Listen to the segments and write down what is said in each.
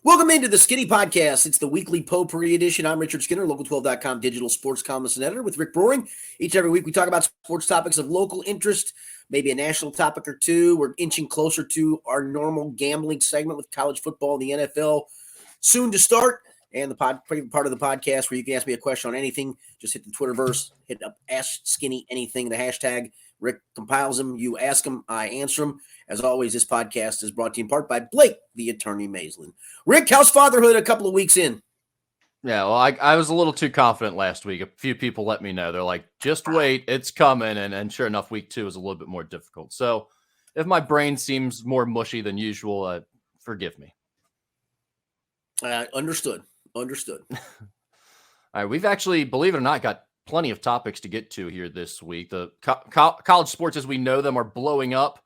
Welcome into the Skinny Podcast. It's the weekly potpourri edition. I'm Richard Skinner, Local12.com digital sports columnist and editor with Rick Broering. Each and every week we talk about sports topics of local interest, maybe a national topic or two. We're inching closer to our normal gambling segment with college football and the NFL soon to start. And the part of the podcast where you can ask me a question on anything, just hit the Twitterverse, hit up Ask Skinny Anything, the hashtag. Rick compiles them, you ask them, I answer them. As always, this podcast is brought to you in part by Blake, the attorney Maislin. Rick, how's fatherhood a couple of weeks in? Yeah, well, I was a little too confident last week. A few people let me know. They're like, just wait, it's coming. And sure enough, week 2 is a little bit more difficult. So if my brain seems more mushy than usual, forgive me. Understood. All right, we've actually, believe it or not, got plenty of topics to get to here this week. The college sports as we know them are blowing up.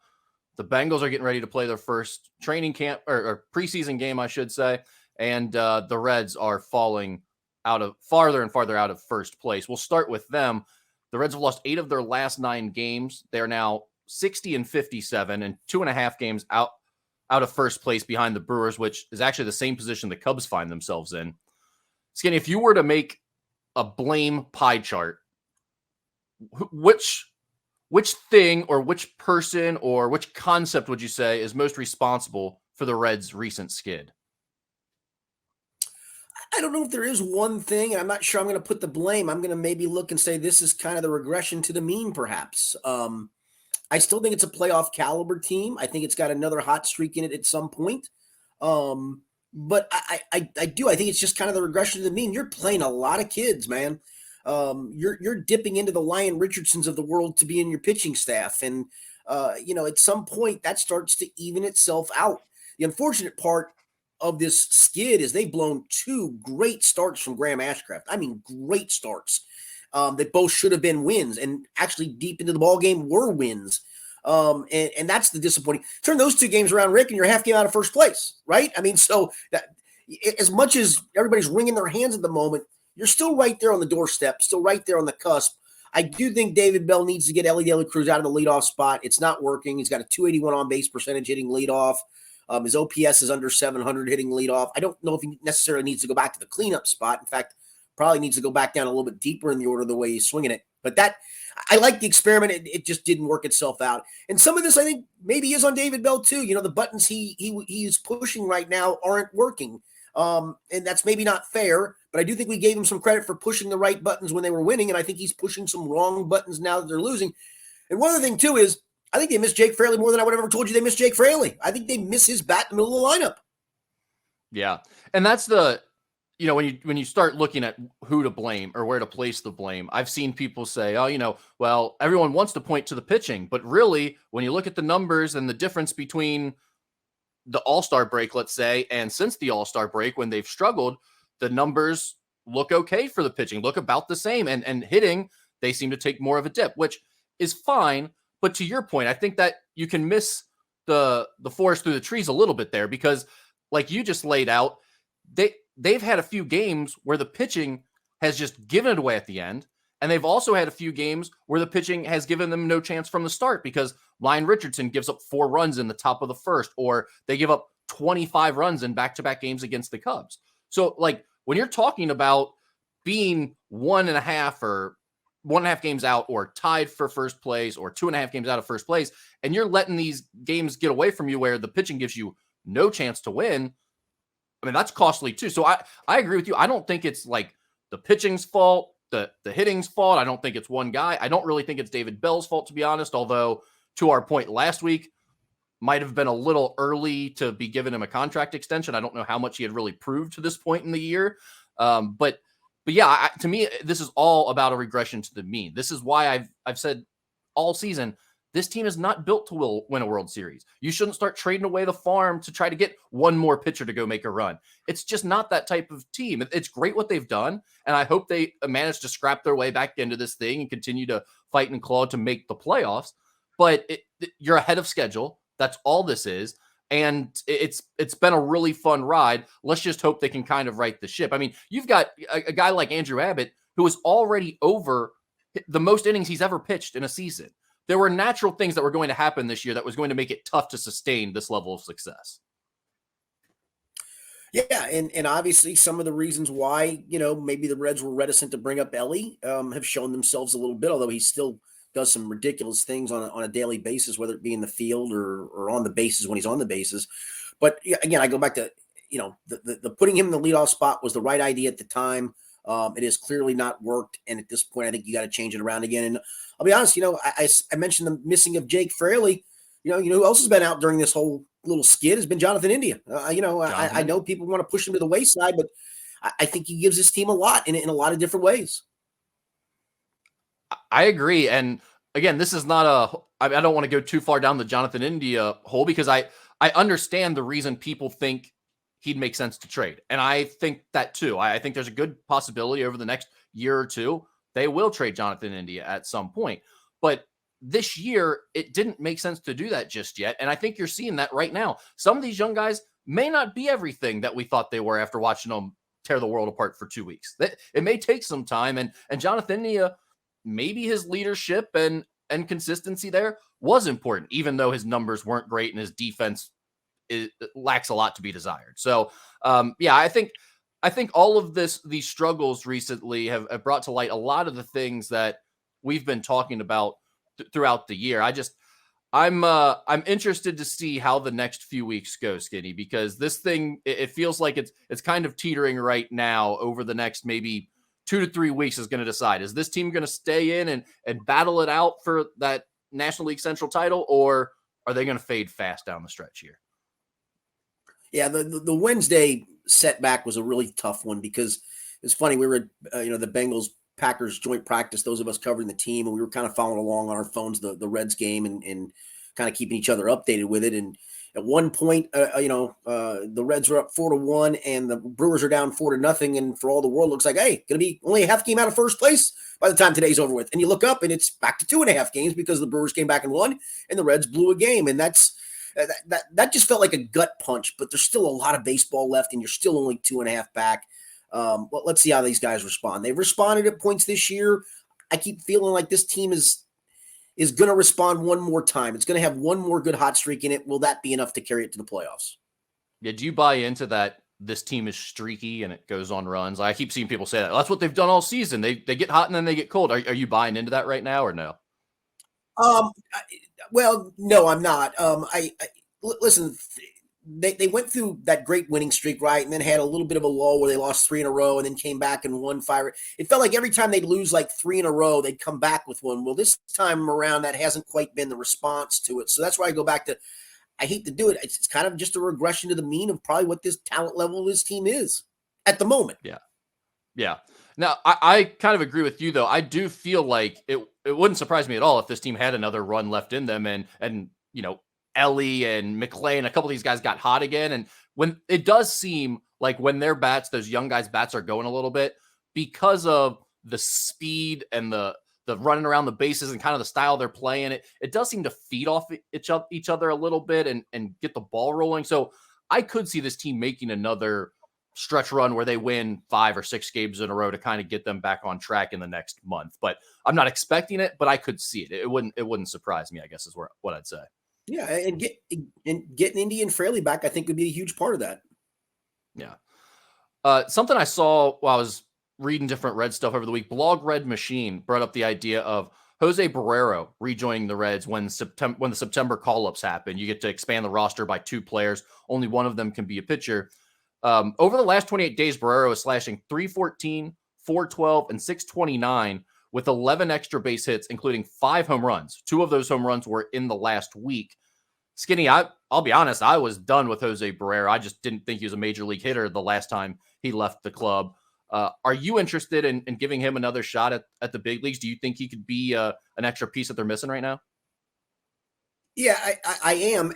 The Bengals are getting ready to play their first training camp or preseason game, I should say. And the Reds are falling farther and farther out of first place. We'll start with them. The Reds have lost 8 of their last 9 games. They are now 60-57 and 2.5 games out of first place behind the Brewers, which is actually the same position the Cubs find themselves in. Skinny, if you were to make a blame pie chart, which thing or which person or which concept would you say is most responsible for the Reds' recent skid? I don't know if there is one thing. I'm not sure I'm going to put the blame. I'm going to maybe look and say this is kind of the regression to the mean, perhaps. I still think it's a playoff caliber team. I think it's got another hot streak in it at some point. But I think it's just kind of the regression to the mean. You're playing a lot of kids, man. You're dipping into the Lyon Richardsons of the world to be in your pitching staff. And, at some point that starts to even itself out. The unfortunate part of this skid is they've blown 2 great starts from Graham Ashcraft. I mean, great starts that both should have been wins and actually deep into the ball game were wins. And that's the disappointing. Turn those 2 games around, Rick, and you're half game out of first place, right? I mean, so that as much as everybody's wringing their hands at the moment, you're still right there on the doorstep, still right there on the cusp. I do think David Bell needs to get Ellie De La Cruz out of the leadoff spot. It's not working. He's got a 281 on base percentage hitting leadoff. His OPS is under 700 hitting leadoff. I don't know if he necessarily needs to go back to the cleanup spot. In fact, probably needs to go back down a little bit deeper in the order the way he's swinging it. But I like the experiment. It just didn't work itself out. And some of this, I think, maybe is on David Bell too. The buttons he is pushing right now aren't working. And that's maybe not fair, but I do think we gave him some credit for pushing the right buttons when they were winning. And I think he's pushing some wrong buttons now that they're losing. And one other thing too is I think they miss Jake Fraley more than I would have ever told you they miss Jake Fraley. I think they miss his bat in the middle of the lineup. Yeah. And that's when you start looking at who to blame or where to place the blame, I've seen people say, well, everyone wants to point to the pitching, but really when you look at the numbers and the difference between the All-Star break, let's say, and since the All-Star break when they've struggled, the numbers look okay for the pitching, look about the same, and hitting, they seem to take more of a dip, which is fine. But to your point, I think that you can miss the forest through the trees a little bit there because like you just laid out, they've had a few games where the pitching has just given it away at the end. And they've also had a few games where the pitching has given them no chance from the start because Lyon Richardson gives up 4 runs in the top of the first, or they give up 25 runs in back-to-back games against the Cubs. So like when you're talking about being 1.5 games out or tied for first place or 2.5 games out of first place, and you're letting these games get away from you where the pitching gives you no chance to win, I mean, that's costly too. So I agree with you. I don't think it's like the pitching's fault, the hitting's fault. I don't think it's one guy. I don't really think it's David Bell's fault, to be honest, although to our point last week might have been a little early to be giving him a contract extension. I don't know how much he had really proved to this point in the year. But yeah, to me, this is all about a regression to the mean. This is why I've said all season, this team is not built to win a World Series. You shouldn't start trading away the farm to try to get one more pitcher to go make a run. It's just not that type of team. It's great what they've done, and I hope they manage to scrap their way back into this thing and continue to fight and claw to make the playoffs. But you're ahead of schedule. That's all this is. And it's been a really fun ride. Let's just hope they can kind of right the ship. I mean, you've got a guy like Andrew Abbott who is already over the most innings he's ever pitched in a season. There were natural things that were going to happen this year that was going to make it tough to sustain this level of success. Yeah, and obviously some of the reasons why, maybe the Reds were reticent to bring up Ellie, have shown themselves a little bit, although he still does some ridiculous things on a daily basis, whether it be in the field or on the bases when he's on the bases. But yeah, again, I go back to, the putting him in the leadoff spot was the right idea at the time. It has clearly not worked, and at this point, I think you got to change it around again. And I'll be honest, I mentioned the missing of Jake Fraley. Who else has been out during this whole little skid has been Jonathan India. Jonathan I know people want to push him to the wayside, but I think he gives his team a lot in a lot of different ways. I agree. And again, this is not I don't want to go too far down the Jonathan India hole because I understand the reason people think he'd make sense to trade. And I think that too. I think there's a good possibility over the next year or two, they will trade Jonathan India at some point. But this year, it didn't make sense to do that just yet. And I think you're seeing that right now. Some of these young guys may not be everything that we thought they were after watching them tear the world apart for 2 weeks. It may take some time. And Jonathan India, maybe his leadership and consistency there was important, even though his numbers weren't great and his defense lacks a lot to be desired. So, yeah, I think all of these struggles recently have brought to light a lot of the things that we've been talking about throughout the year. I'm interested to see how the next few weeks go, Skinny, because this thing, it feels like it's kind of teetering right now. Over the next maybe 2 to 3 weeks is going to decide, is this team going to stay in and battle it out for that National League Central title, or are they going to fade fast down the stretch here? Yeah, the Wednesday setback was a really tough one because it's funny. We were at, the Bengals Packers joint practice, those of us covering the team, and we were kind of following along on our phones, the Reds game, and kind of keeping each other updated with it. And at one point, the Reds are up 4-1 and the Brewers are down 4-0. And for all the world, looks like, hey, going to be only a half game out of first place by the time today's over with. And you look up and it's back to 2.5 games because the Brewers came back and won and the Reds blew a game. And that just felt like a gut punch, but there's still a lot of baseball left and you're still only 2.5 back. Well, let's see how these guys respond. They've responded at points this year. I keep feeling like this team is going to respond one more time. It's going to have one more good hot streak in it. Will that be enough to carry it to the playoffs? Yeah, do you buy into that this team is streaky and it goes on runs? I keep seeing people say that. That's what they've done all season. They get hot and then they get cold. Are you buying into that right now or no? Well, no, I'm not. Listen. They went through that great winning streak, right? And then had a little bit of a lull where they lost 3 in a row and then came back and won 5. It felt like every time they'd lose like 3 in a row, they'd come back with one. Well, this time around, that hasn't quite been the response to it. So that's why I go back to, I hate to do it. It's kind of just a regression to the mean of probably what this talent level of this team is at the moment. Yeah. Yeah. Now, I kind of agree with you, though. I do feel like it wouldn't surprise me at all if this team had another run left in them and Ellie and McClain, a couple of these guys got hot again. And when it does seem like when their bats, those young guys' bats are going a little bit because of the speed and the running around the bases and kind of the style they're playing, it does seem to feed off each other a little bit and get the ball rolling. So I could see this team making another stretch run where they win 5 or 6 games in a row to kind of get them back on track in the next month. But I'm not expecting it, but I could see it. It wouldn't surprise me, I guess, is what I'd say. Yeah, and getting Indy and Fraley back, I think, would be a huge part of that. Yeah. Something I saw while I was reading different Red stuff over the week, Blog Red Machine brought up the idea of Jose Barrero rejoining the Reds when the September call-ups happen. You get to expand the roster by 2 players. Only one of them can be a pitcher. Over the last 28 days, Barrero is slashing .314, .412, and .629 with 11 extra base hits, including 5 home runs. 2 of those home runs were in the last week. Skinny, I'll be honest, I was done with Jose Barrero. I just didn't think he was a major league hitter the last time he left the club. Are you interested in giving him another shot at the big leagues? Do you think he could be an extra piece that they're missing right now? Yeah, I am,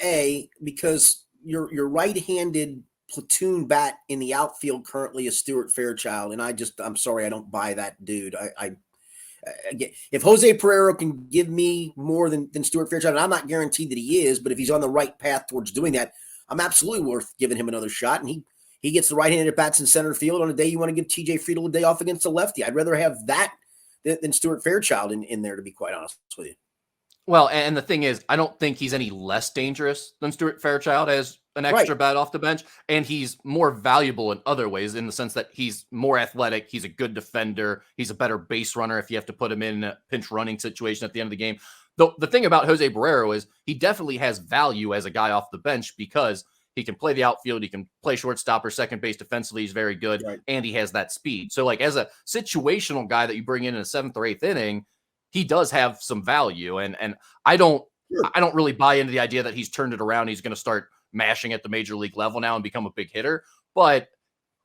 because your right-handed platoon bat in the outfield currently is Stuart Fairchild, and I'm sorry, I don't buy that dude. If Jose Barrero can give me more than Stuart Fairchild, and I'm not guaranteed that he is, but if he's on the right path towards doing that, I'm absolutely worth giving him another shot. And he gets the right-handed bats in center field on a day you want to give TJ Friedl a day off against a lefty. I'd rather have that than Stuart Fairchild in there, to be quite honest with you. Well, and the thing is, I don't think he's any less dangerous than Stuart Fairchild as an Right. extra bat off the bench, and he's more valuable in other ways in the sense that he's more athletic. He's a good defender. He's a better base runner if you have to put him in a pinch running situation at the end of the game. The thing about Jose Barrero is he definitely has value as a guy off the bench because he can play the outfield. He can play shortstop or second base defensively. He's very good, Right. and he has that speed. So, like, as a situational guy that you bring in a seventh or eighth inning, he does have some value. And I don't Sure. I don't really buy into the idea that he's turned it around. He's going to start mashing at the major league level now and become a big hitter. But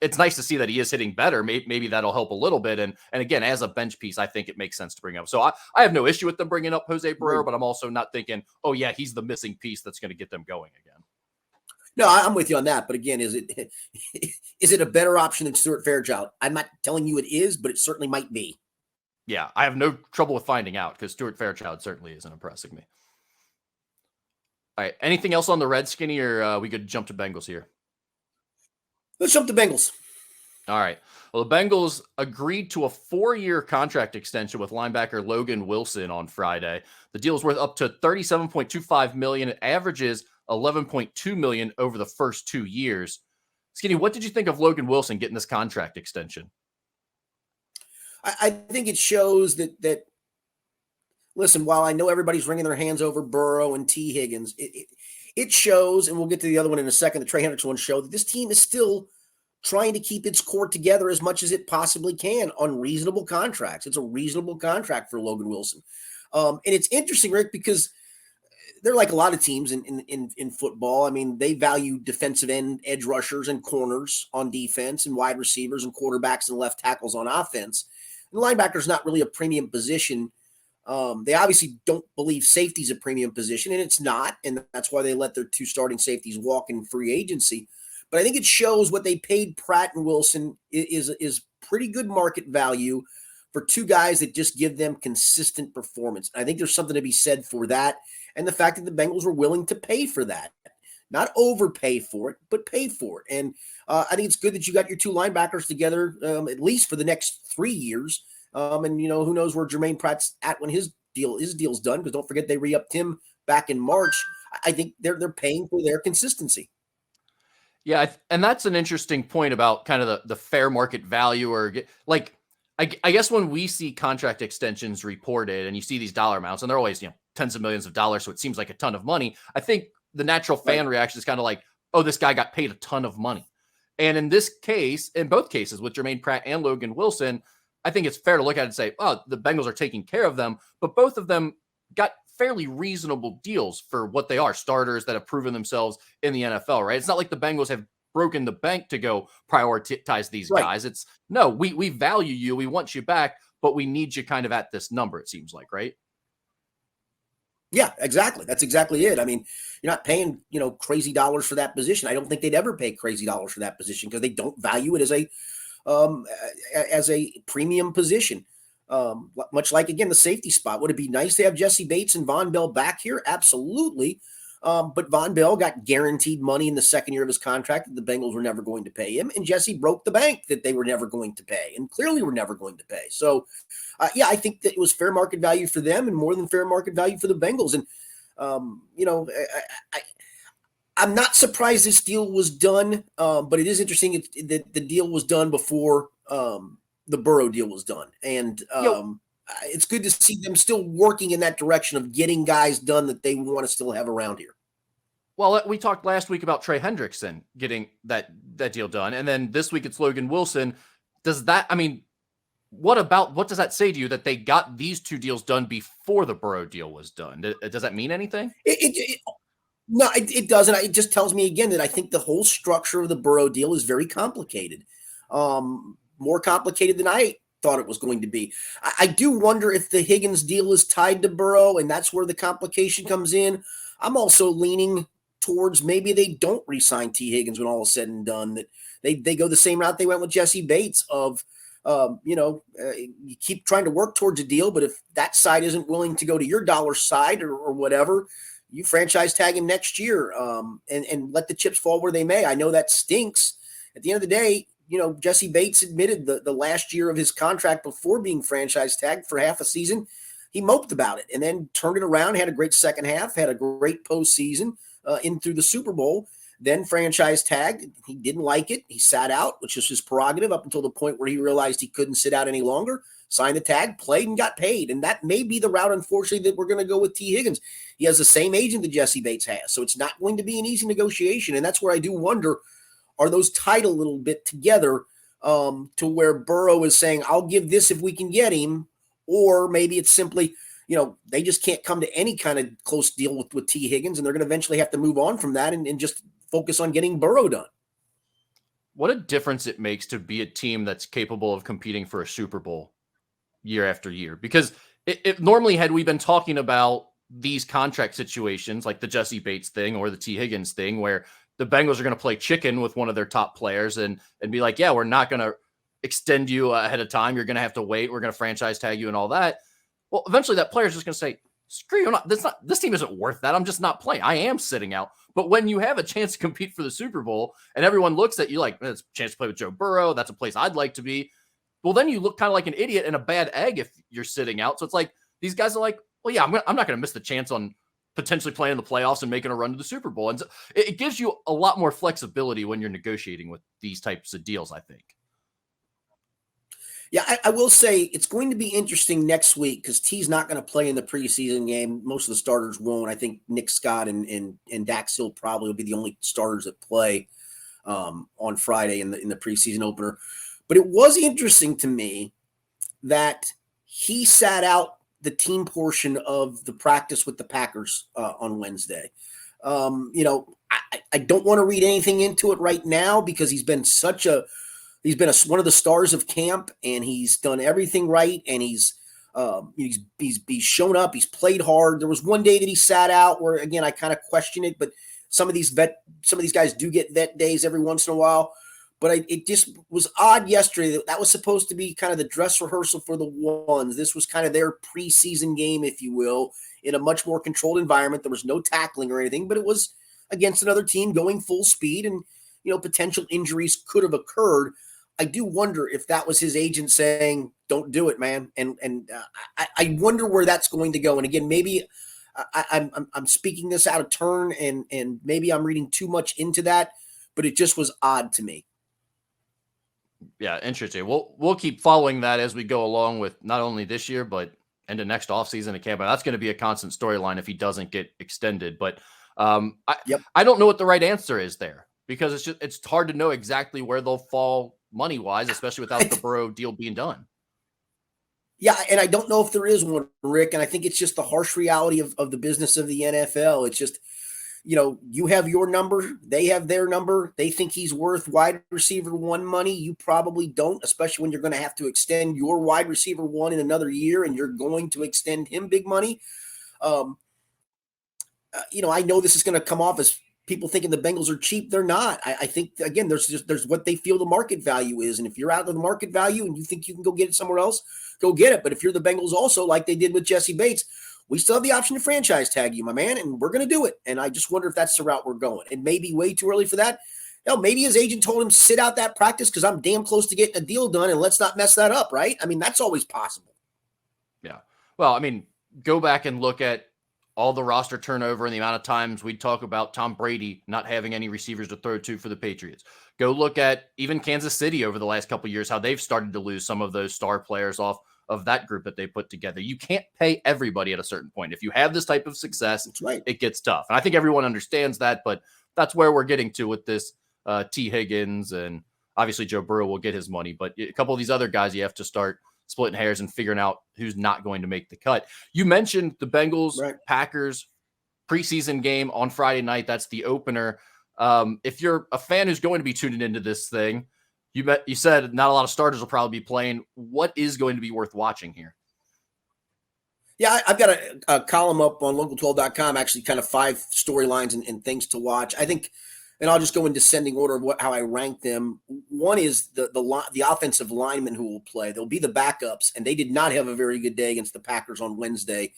it's nice to see that he is hitting better. Maybe that'll help a little bit. And again, as a bench piece, I think it makes sense to bring up. So I have no issue with them bringing up Jose Barrero, Right. but I'm also not thinking, oh yeah, he's the missing piece that's going to get them going again. No, I'm with you on that. But again, is it a better option than Stuart Fairchild? I'm not telling you it is, but it certainly might be. Yeah, I have no trouble with finding out because Stuart Fairchild certainly isn't impressing me. All right, anything else on the Reds, Skinny, or we could jump to Bengals here? Let's jump to Bengals. All right. Well, the Bengals agreed to a 4-year contract extension with linebacker Logan Wilson on Friday. The deal is worth up to $37.25 million. It averages $11.2 million over the first 2 years. Skinny, what did you think of Logan Wilson getting this contract extension? I think it shows that listen, while I know everybody's wringing their hands over Burrow and T. Higgins, it shows, and we'll get to the other one in a second, the Trey Hendricks one, show that this team is still trying to keep its core together as much as it possibly can on reasonable contracts. It's a reasonable contract for Logan Wilson. And it's interesting, Rick, because they're like a lot of teams in football. I mean, they value defensive end edge rushers and corners on defense and wide receivers and quarterbacks and left tackles on offense. And linebacker is not really a premium position. They obviously don't believe safety is a premium position, and it's not. And that's why they let their 2 starting safeties walk in free agency. But I think it shows what they paid Pratt and Wilson is pretty good market value for 2 guys that just give them consistent performance. I think there's something to be said for that. And the fact that the Bengals were willing to pay for that, not overpay for it, but pay for it. And I think it's good that you got your 2 linebackers together, at least for the next 3 years. And who knows where Jermaine Pratt's at when his deal's done, because don't forget they re-upped him back in March. I think they're paying for their consistency. Yeah, and that's an interesting point about kind of the fair market value, or like I guess when we see contract extensions reported and you see these dollar amounts, and they're always tens of millions of dollars, so it seems like a ton of money. I think the natural fan reaction is kind of like, oh, this guy got paid a ton of money. And in this case, in both cases with Jermaine Pratt and Logan Wilson, I think it's fair to look at it and say, oh, the Bengals are taking care of them, but both of them got fairly reasonable deals for what they are, starters that have proven themselves in the NFL, right? It's not like the Bengals have broken the bank to go prioritize these guys. It's no, we value you, we want you back, but we need you kind of at this number, it seems like, right? Yeah, exactly. That's exactly it. I mean, you're not paying, crazy dollars for that position. I don't think they'd ever pay crazy dollars for that position because they don't value it as a premium position. Much like, again, the safety spot. Would it be nice to have Jesse Bates and Von Bell back here? Absolutely. But Von Bell got guaranteed money in the second year of his contract that the Bengals were never going to pay him. And Jesse broke the bank that they were never going to pay and clearly were never going to pay. So, I think that it was fair market value for them and more than fair market value for the Bengals. And, I'm not surprised this deal was done, but it is interesting that the deal was done before the Burrow deal was done. And it's good to see them still working in that direction of getting guys done that they want to still have around here. Well, we talked last week about Trey Hendrickson getting that deal done. And then this week it's Logan Wilson. What does that say to you that they got these 2 deals done before the Burrow deal was done? Does that mean anything? No, it doesn't. It just tells me again that I think the whole structure of the Burrow deal is very complicated, more complicated than I thought it was going to be. I do wonder if the Higgins deal is tied to Burrow, and that's where the complication comes in. I'm also leaning towards maybe they don't re-sign T. Higgins when all is said and done, that they go the same route they went with Jesse Bates of, you keep trying to work towards a deal, but if that side isn't willing to go to your dollar side or whatever, you franchise tag him next year and let the chips fall where they may. I know that stinks. At the end of the day, Jesse Bates admitted the last year of his contract before being franchise tagged for half a season, he moped about it and then turned it around, had a great second half, had a great postseason in through the Super Bowl. then franchise tagged. He didn't like it. He sat out, which is his prerogative up until the point where he realized he couldn't sit out any longer, signed the tag, played, and got paid. And that may be the route, unfortunately, that we're going to go with T. Higgins. He has the same agent that Jesse Bates has, so it's not going to be an easy negotiation. And that's where I do wonder, are those tied a little bit together to where Burrow is saying, I'll give this if we can get him, or maybe it's simply, they just can't come to any kind of close deal with T. Higgins, and they're going to eventually have to move on from that and just focus on getting Burrow done. What a difference it makes to be a team that's capable of competing for a Super Bowl year after year. Because if normally had we been talking about these contract situations like the Jesse Bates thing or the T. Higgins thing, where the Bengals are going to play chicken with one of their top players and be like, yeah, we're not going to extend you ahead of time. You're going to have to wait. We're going to franchise tag you and all that. Well, eventually that player's just going to say, screw you. This team isn't worth that. I'm just not playing. I am sitting out. But when you have a chance to compete for the Super Bowl and everyone looks at you like, it's a chance to play with Joe Burrow, that's a place I'd like to be. Well, then you look kind of like an idiot and a bad egg if you're sitting out. So it's like, these guys are like, well, yeah, I'm not going to miss the chance on potentially playing in the playoffs and making a run to the Super Bowl. And so it gives you a lot more flexibility when you're negotiating with these types of deals, I think. Yeah, I will say it's going to be interesting next week because T's not going to play in the preseason game. Most of the starters won't. I think Nick Scott and Dax Hill probably will be the only starters that play on Friday in the preseason opener. But it was interesting to me that he sat out the team portion of the practice with the Packers on Wednesday. I don't want to read anything into it right now because he's been one of the stars of camp, and he's done everything right, and he's shown up. He's played hard. There was one day that he sat out where, again, I kind of question it, but some of these guys do get vet days every once in a while. But it just was odd yesterday that was supposed to be kind of the dress rehearsal for the ones. This was kind of their preseason game, if you will, in a much more controlled environment. There was no tackling or anything, but it was against another team going full speed, and potential injuries could have occurred. I do wonder if that was his agent saying, "Don't do it, man," and I wonder where that's going to go. And again, maybe I'm speaking this out of turn, and maybe I'm reading too much into that, but it just was odd to me. Yeah, interesting. We'll keep following that as we go along with not only this year, but into next offseason at camp. That's going to be a constant storyline if he doesn't get extended. But I don't know what the right answer is there, because it's hard to know exactly where they'll fall money-wise, especially without the Burrow deal being done. Yeah, and I don't know if there is one, Rick, and I think it's just the harsh reality of the business of the NFL. It's just, you have your number, they have their number. They think he's worth wide receiver one money. You probably don't, especially when you're going to have to extend your wide receiver one in another year, and you're going to extend him big money. I know this is going to come off as people thinking the Bengals are cheap. They're not. I think, again, there's what they feel the market value is. And if you're out of the market value and you think you can go get it somewhere else, go get it. But if you're the Bengals also, like they did with Jesse Bates, we still have the option to franchise tag you, my man, and we're going to do it. And I just wonder if that's the route we're going. It may be way too early for that. Maybe his agent told him, sit out that practice because I'm damn close to getting a deal done, and let's not mess that up, right? I mean, that's always possible. Yeah. Well, I mean, go back and look at all the roster turnover and the amount of times we talk about Tom Brady not having any receivers to throw to for the Patriots. Go look at even Kansas City over the last couple of years, how they've started to lose some of those star players off of that group that they put together. You can't pay everybody at a certain point. If you have this type of success, That's right. It gets tough. And I think everyone understands that, but that's where we're getting to with this T. Higgins, and obviously Joe Burrow will get his money, but a couple of these other guys, you have to start splitting hairs and figuring out who's not going to make the cut. You mentioned the Bengals Packers preseason game on Friday night. That's the opener. If you're a fan who's going to be tuning into this thing, you said not a lot of starters will probably be playing. What is going to be worth watching here? Yeah, I've got a column up on local12.com, actually kind of 5 storylines and things to watch. I think, and I'll just go in descending order of how I rank them. One is the offensive linemen who will play. They'll be the backups, and they did not have a very good day against the Packers on Wednesday.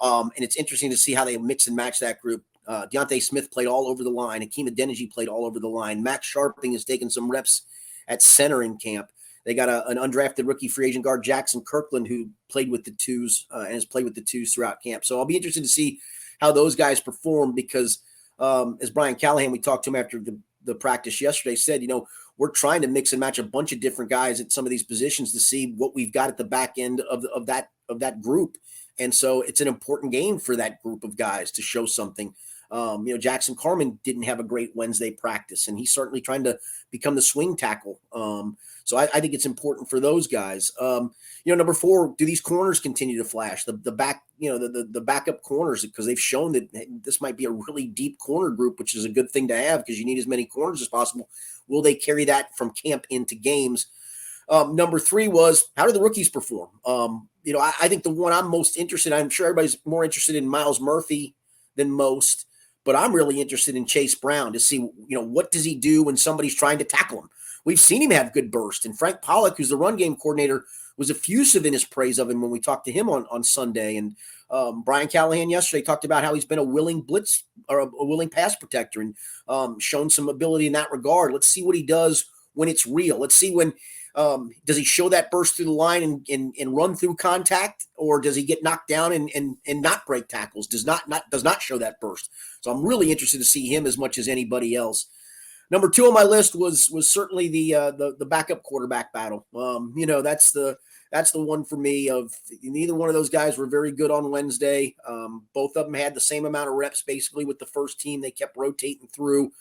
And it's interesting to see how they mix and match that group. Deontay Smith played all over the line. Hakeem Adeniji played all over the line. Max Sharping has taken some reps at center in camp. They got an undrafted rookie free agent guard, Jackson Kirkland, who played with the twos and has played with the twos throughout camp. So I'll be interested to see how those guys perform because as Brian Callahan, we talked to him after the practice yesterday, said, we're trying to mix and match a bunch of different guys at some of these positions to see what we've got at the back end of that group. And so it's an important game for that group of guys to show something. Jackson Carman didn't have a great Wednesday practice, and he's certainly trying to become the swing tackle. So I think it's important for those guys. Number 4, do these corners continue to flash? The back, the backup corners, because they've shown that this might be a really deep corner group, which is a good thing to have because you need as many corners as possible. Will they carry that from camp into games? Number 3 was, how do the rookies perform? I think the one I'm most interested in, I'm sure everybody's more interested in Miles Murphy than most, but I'm really interested in Chase Brown to see, what does he do when somebody's trying to tackle him? We've seen him have good burst, and Frank Pollock, who's the run game coordinator, was effusive in his praise of him when we talked to him on Sunday. And Brian Callahan yesterday talked about how he's been a willing blitz or a willing pass protector and shown some ability in that regard. Let's see what he does when it's real. Let's see when does he show that burst through the line and run through contact, or does he get knocked down and not break tackles? Does not show that burst. So I'm really interested to see him as much as anybody else. Number 2 on my list was certainly the backup quarterback battle. That's the one for me. Of neither one of those guys were very good on Wednesday. Both of them had the same amount of reps basically with the first team. They kept rotating through.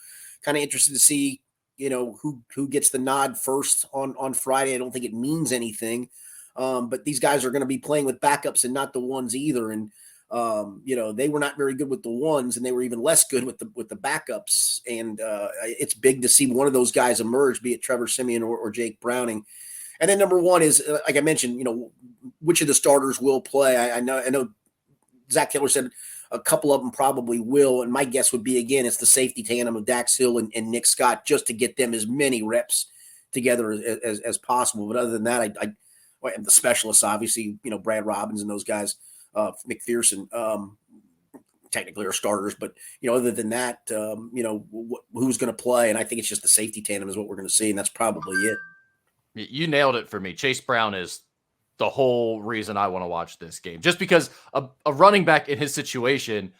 Kind of interested to see who gets the nod first on Friday. I don't think it means anything, but these guys are going to be playing with backups and not the ones either. And they were not very good with the ones, and they were even less good with the backups. And it's big to see one of those guys emerge, be it Trevor Siemian or Jake Browning. And then number 1 is, like I mentioned, which of the starters will play. I know Zach Taylor said a couple of them probably will, and my guess would be, again, it's the safety tandem of Dax Hill and Nick Scott, just to get them as many reps together as possible. But other than that, and the specialists, obviously, Brad Robbins and those guys, McPherson, technically are starters, but other than that, who's going to play? And I think it's just the safety tandem is what we're going to see, and that's probably it. You nailed it for me. Chase Brown is the whole reason I want to watch this game, just because a running back in his situation,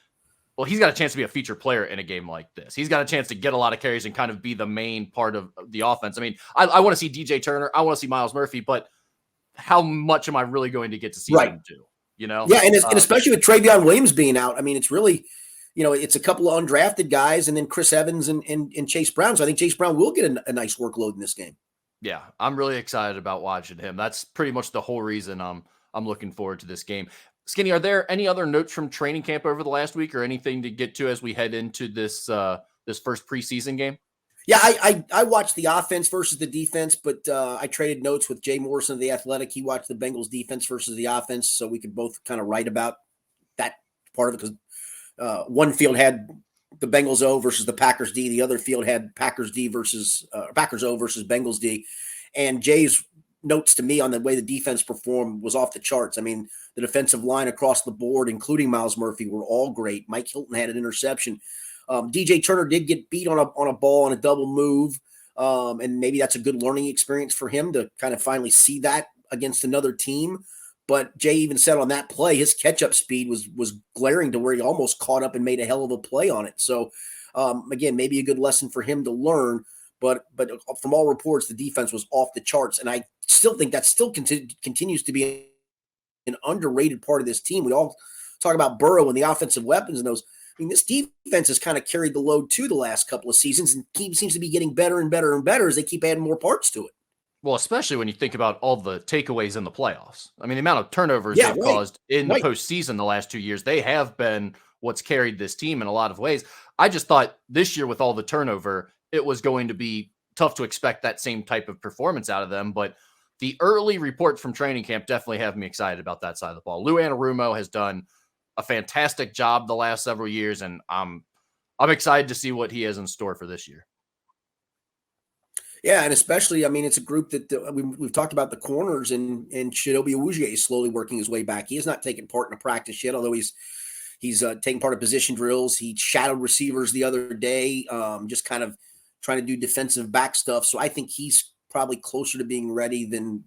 well, he's got a chance to be a feature player in a game like this. He's got a chance to get a lot of carries and kind of be the main part of the offense. I mean, I want to see DJ Turner. I want to see Miles Murphy, but how much am I really going to get to see him do? Yeah, and especially with Travion Williams being out, I mean, it's really, it's a couple of undrafted guys and then Chris Evans and Chase Brown. So I think Chase Brown will get a nice workload in this game. Yeah, I'm really excited about watching him. That's pretty much the whole reason I'm looking forward to this game. Skinny, are there any other notes from training camp over the last week, or anything to get to as we head into this first preseason game? Yeah, I watched the offense versus the defense, but I traded notes with Jay Morrison of The Athletic. He watched the Bengals defense versus the offense, so we could both kind of write about that part of it, because one field had the Bengals O versus the Packers D. The other field had Packers O versus Bengals D. And Jay's notes to me on the way the defense performed was off the charts. I mean, the defensive line across the board, including Miles Murphy, were all great. Mike Hilton had an interception. DJ Turner did get beat on a ball on a double move. And maybe that's a good learning experience for him to kind of finally see that against another team. But Jay even said on that play, his catch-up speed was glaring to where he almost caught up and made a hell of a play on it. So, again, maybe a good lesson for him to learn. But from all reports, the defense was off the charts. And I still think that still continues to be an underrated part of this team. We all talk about Burrow and the offensive weapons and those. I mean, this defense has kind of carried the load too the last couple of seasons, and seems to be getting better and better and better as they keep adding more parts to it. Well, especially when you think about all the takeaways in the playoffs. I mean, the amount of turnovers they've caused in the postseason the last 2 years, they have been what's carried this team in a lot of ways. I just thought this year with all the turnover, it was going to be tough to expect that same type of performance out of them. But the early reports from training camp definitely have me excited about that side of the ball. Lou Anarumo has done a fantastic job the last several years, and I'm excited to see what he has in store for this year. Yeah, and especially, I mean, it's a group that we've talked about the corners, and Chidobe Awuzie is slowly working his way back. He has not taken part in a practice yet, although he's taking part of position drills. He shadowed receivers the other day, just kind of trying to do defensive back stuff. So I think he's probably closer to being ready than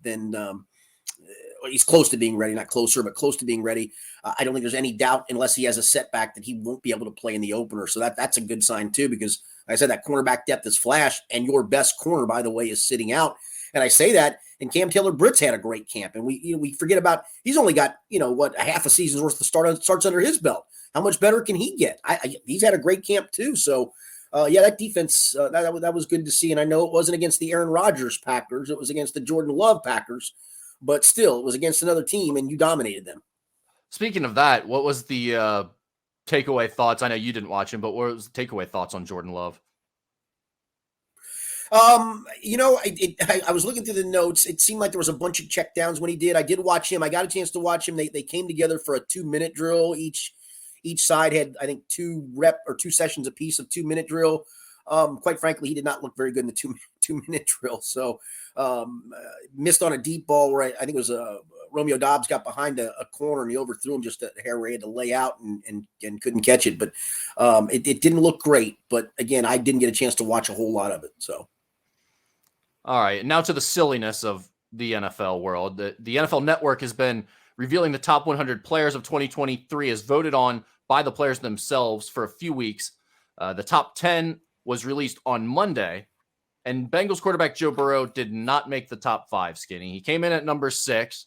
he's close to being ready, not closer, but close to being ready. I don't think there's any doubt, unless he has a setback, that he won't be able to play in the opener. So that's a good sign too, because like I said, that cornerback depth is flash, and your best corner, by the way, is sitting out. And I say that, and Cam Taylor-Britt's had a great camp, and we forget about, he's only got a half a season's worth of starts under his belt. How much better can he get? He's had a great camp too. So that defense that was good to see. And I know it wasn't against the Aaron Rodgers Packers; it was against the Jordan Love Packers. But still, it was against another team, and you dominated them. Speaking of that, what was the takeaway thoughts? I know you didn't watch him, but what was the takeaway thoughts on Jordan Love? I was looking through the notes. It seemed like there was a bunch of checkdowns when he did. I did watch him. I got a chance to watch him. They came together for a 2-minute drill. Each side had, I think, 2 sessions apiece of 2-minute drill. Quite frankly, he did not look very good in the 2-minute drill. So missed on a deep ball where I think it was Romeo Dobbs got behind a corner and he overthrew him just a hair where he had to lay out and couldn't catch it. But it didn't look great. But again, I didn't get a chance to watch a whole lot of it. So. All right, now to the silliness of the NFL world. The NFL Network has been revealing the top 100 players of 2023 as voted on by the players themselves for a few weeks. The top 10 was released on Monday, and Bengals quarterback Joe Burrow did not make the top 5, Skinny. He came in at number 6.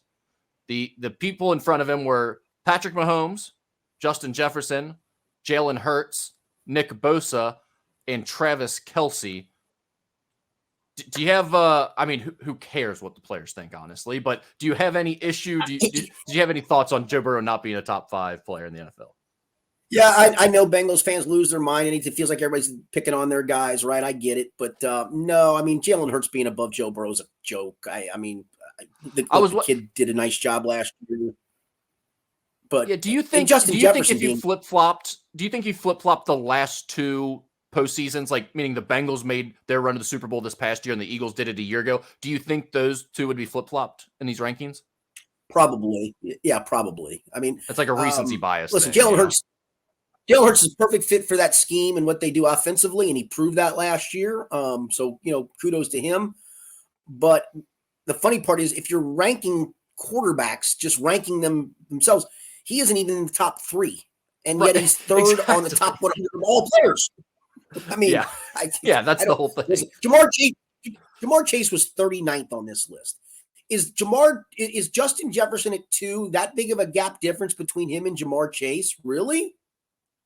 The people in front of him were Patrick Mahomes, Justin Jefferson, Jalen Hurts, Nick Bosa, and Travis Kelce. Do you have, who cares what the players think, honestly, but do you have any issue? Do you have any thoughts on Joe Burrow not being a top 5 player in the NFL? Yeah, I know Bengals fans lose their mind, and it feels like everybody's picking on their guys, right? I get it. But no, Jalen Hurts being above Joe Burrow is a joke. The kid did a nice job last year. But yeah, do you think if you flip-flopped the last 2 postseasons, like meaning the Bengals made their run to the Super Bowl this past year and the Eagles did it a year ago, do you think those 2 would be flip-flopped in these rankings? Probably. Yeah, probably. It's like a recency bias. Listen, Jalen Hurts is a perfect fit for that scheme and what they do offensively, and he proved that last year. So kudos to him. But the funny part is, if you're ranking quarterbacks, just ranking them themselves, he isn't even in the top 3. And yet he's third on the top 100 of all players. That's the whole thing. Listen, Jamar Chase was 39th on this list. Is Justin Jefferson at 2 that big of a gap difference between him and Jamar Chase? Really?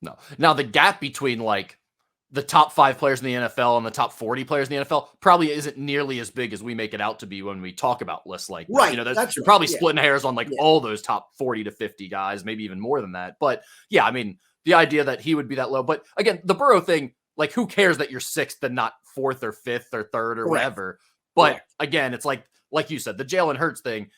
No. Now the gap between like the top 5 players in the NFL and the top 40 players in the NFL probably isn't nearly as big as we make it out to be when we talk about lists like that. Right. You're probably splitting hairs on all those top 40 to 50 guys, maybe even more than that. But yeah, the idea that he would be that low. But again, the Burrow thing, like, who cares that you're 6th and not 4th or 5th or 3rd or whatever? But again, it's like you said, the Jalen Hurts thing.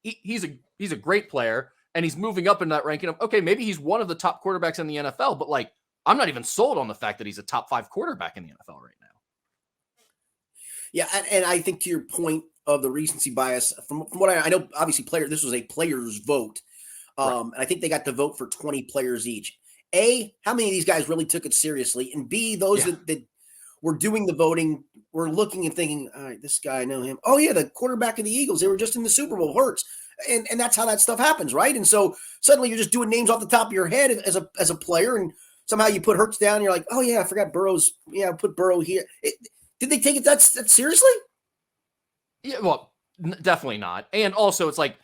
He's a great player, and he's moving up in that ranking of, okay, maybe he's one of the top quarterbacks in the NFL, but like, I'm not even sold on the fact that he's a top 5 quarterback in the NFL right now. Yeah, and I think to your point of the recency bias, from what I know, obviously this was a player's vote. And I think they got to vote for 20 players each. A, how many of these guys really took it seriously? And B, those that were doing the voting were looking and thinking, all right, this guy, I know him. Oh, yeah, the quarterback of the Eagles. They were just in the Super Bowl. Hurts. And that's how that stuff happens, right? And so suddenly you're just doing names off the top of your head as a player, and somehow you put Hurts down, and you're like, oh, yeah, I forgot Burrow's. Yeah, put Burrow here. Did they take it that seriously? Yeah, well, definitely not. And also, it's like,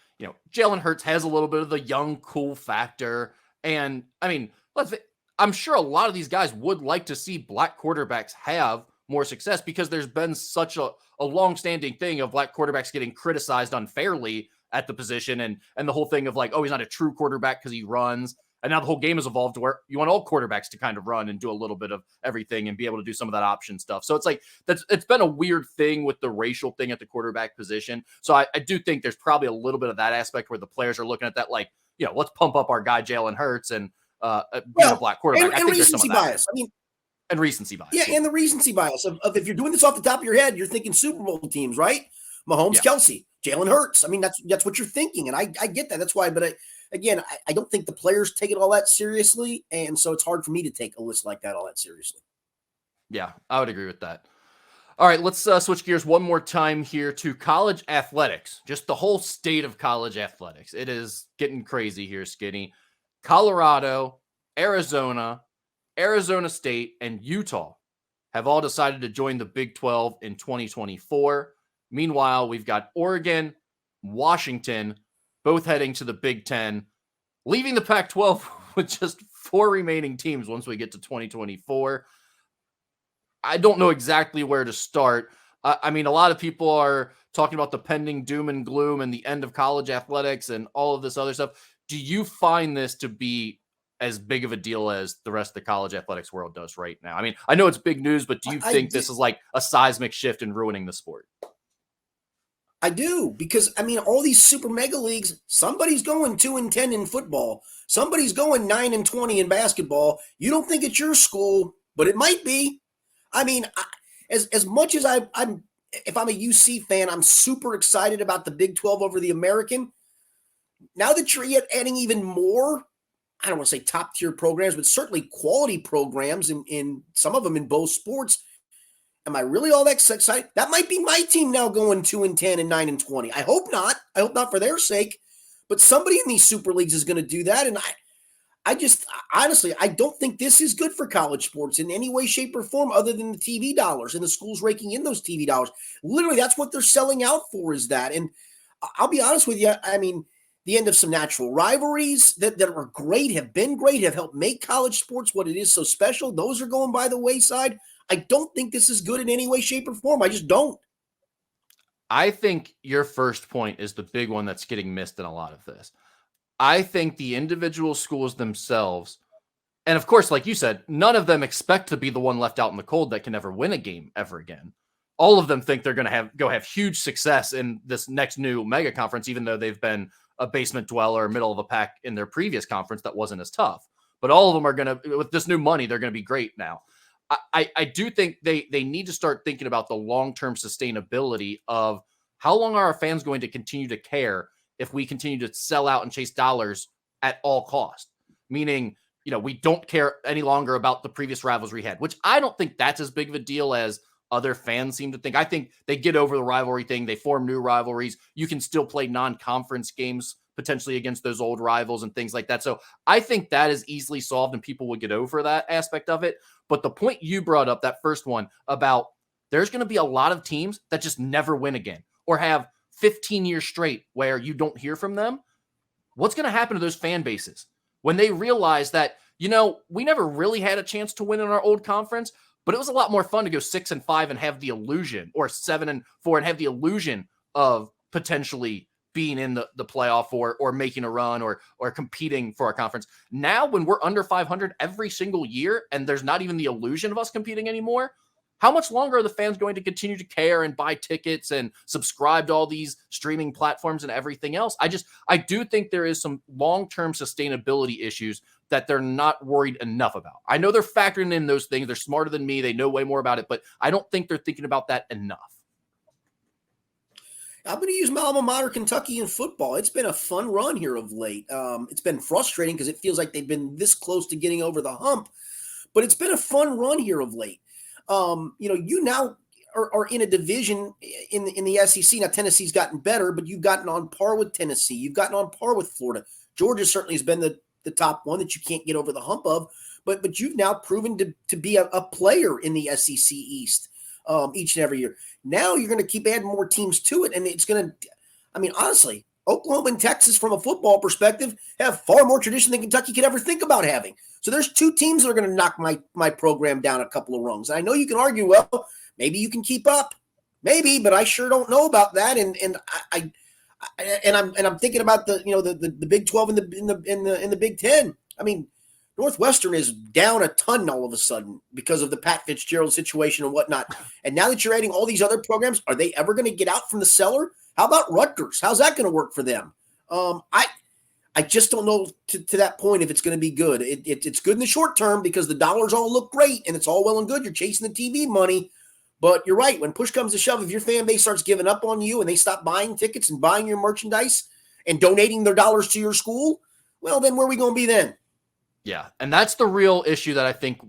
Jalen Hurts has a little bit of the young, cool factor. And, I'm sure a lot of these guys would like to see black quarterbacks have more success, because there's been such a long-standing thing of black quarterbacks getting criticized unfairly at the position, and the whole thing of like, oh, he's not a true quarterback because he runs. And now the whole game has evolved to where you want all quarterbacks to kind of run and do a little bit of everything and be able to do some of that option stuff. So it's like, it's been a weird thing with the racial thing at the quarterback position. So I do think there's probably a little bit of that aspect where the players are looking at that like, let's pump up our guy Jalen Hurts and be a black quarterback. And I think recency bias. And recency bias. Yeah, and the recency bias of if you're doing this off the top of your head, you're thinking Super Bowl teams, right? Mahomes, Kelce, Jalen Hurts. That's what you're thinking, and I get that. That's why. But I don't think the players take it all that seriously, and so it's hard for me to take a list like that all that seriously. Yeah, I would agree with that. All right, let's switch gears one more time here to college athletics, just the whole state of college athletics. It is getting crazy here, Skinny. Colorado, Arizona, Arizona State, and Utah have all decided to join the Big 12 in 2024. Meanwhile, we've got Oregon, Washington, both heading to the Big 10, leaving the Pac-12 with just 4 remaining teams once we get to 2024. I don't know exactly where to start. I mean, a lot of people are talking about the pending doom and gloom and the end of college athletics and all of this other stuff. Do you find this to be as big of a deal as the rest of the college athletics world does right now? I mean, I know it's big news, but do you think this is like a seismic shift in ruining the sport? I do, because I mean, all these super mega leagues, somebody's going 2-10 in football. Somebody's going 9-20 in basketball. You don't think it's your school, but it might be. I mean, as much as I'm, if I'm a UC fan, I'm super excited about the Big 12 over the American. Now that you're adding even more, I don't want to say top tier programs, but certainly quality programs in some of them in both sports. Am I really all that excited? That might be my team now going 2-10 and 9-20. I hope not. I hope not for their sake. But somebody in these super leagues is going to do that, and I just, honestly, I don't think this is good for college sports in any way, shape, or form other than the TV dollars and the schools raking in those TV dollars. Literally, that's what they're selling out for, is that. And I'll be honest with you, I mean, the end of some natural rivalries that are great, have been great, have helped make college sports what it is so special. Those are going by the wayside. I don't think this is good in any way, shape, or form. I just don't. I think your first point is the big one that's getting missed in a lot of this. I think the individual schools themselves, and of course, like you said, none of them expect to be the one left out in the cold that can never win a game ever again. All of them think they're going to have huge success in this next new mega conference, even though they've been a basement dweller, middle of the pack in their previous conference that wasn't as tough. But all of them are going to, with this new money, they're going to be great now. I do think they need to start thinking about the long-term sustainability of how long are our fans going to continue to care if we continue to sell out and chase dollars at all cost. Meaning, we don't care any longer about the previous rivals we had, which I don't think that's as big of a deal as other fans seem to think. I think they get over the rivalry thing. They form new rivalries. You can still play non-conference games potentially against those old rivals and things like that. So I think that is easily solved and people would get over that aspect of it. But the point you brought up, that first one about there's going to be a lot of teams that just never win again or have 15 years straight where you don't hear from them. What's going to happen to those fan bases when they realize that, we never really had a chance to win in our old conference, but it was a lot more fun to go 6-5 and have the illusion, or 7-4 and have the illusion of potentially being in the playoff or making a run or competing for our conference. Now, when we're under 500 every single year and there's not even the illusion of us competing anymore, how much longer are the fans going to continue to care and buy tickets and subscribe to all these streaming platforms and everything else? I do think there is some long-term sustainability issues that they're not worried enough about. I know they're factoring in those things. They're smarter than me. They know way more about it, but I don't think they're thinking about that enough. I'm going to use my alma mater, Kentucky, in football. It's been a fun run here of late. It's been frustrating because it feels like they've been this close to getting over the hump, but it's been a fun run here of late. You now are in a division in the SEC. Now, Tennessee's gotten better, but you've gotten on par with Tennessee. You've gotten on par with Florida. Georgia certainly has been the top one that you can't get over the hump of, but you've now proven to be a player in the SEC East each and every year. Now you're going to keep adding more teams to it, and it's going to, honestly, Oklahoma and Texas, from a football perspective, have far more tradition than Kentucky could ever think about having. So there's 2 teams that are going to knock my program down a couple of rungs. And I know you can argue, well, maybe you can keep up, maybe, but I sure don't know about that. And I'm thinking about the Big 12 and the Big 10. I mean, Northwestern is down a ton all of a sudden because of the Pat Fitzgerald situation and whatnot. And now that you're adding all these other programs, are they ever going to get out from the cellar? How about Rutgers? How's that going to work for them? I just don't know to that point if it's going to be good. It's good in the short term because the dollars all look great and it's all well and good. You're chasing the TV money. But you're right. When push comes to shove, if your fan base starts giving up on you and they stop buying tickets and buying your merchandise and donating their dollars to your school, well, then where are we going to be then? Yeah, and that's the real issue that I think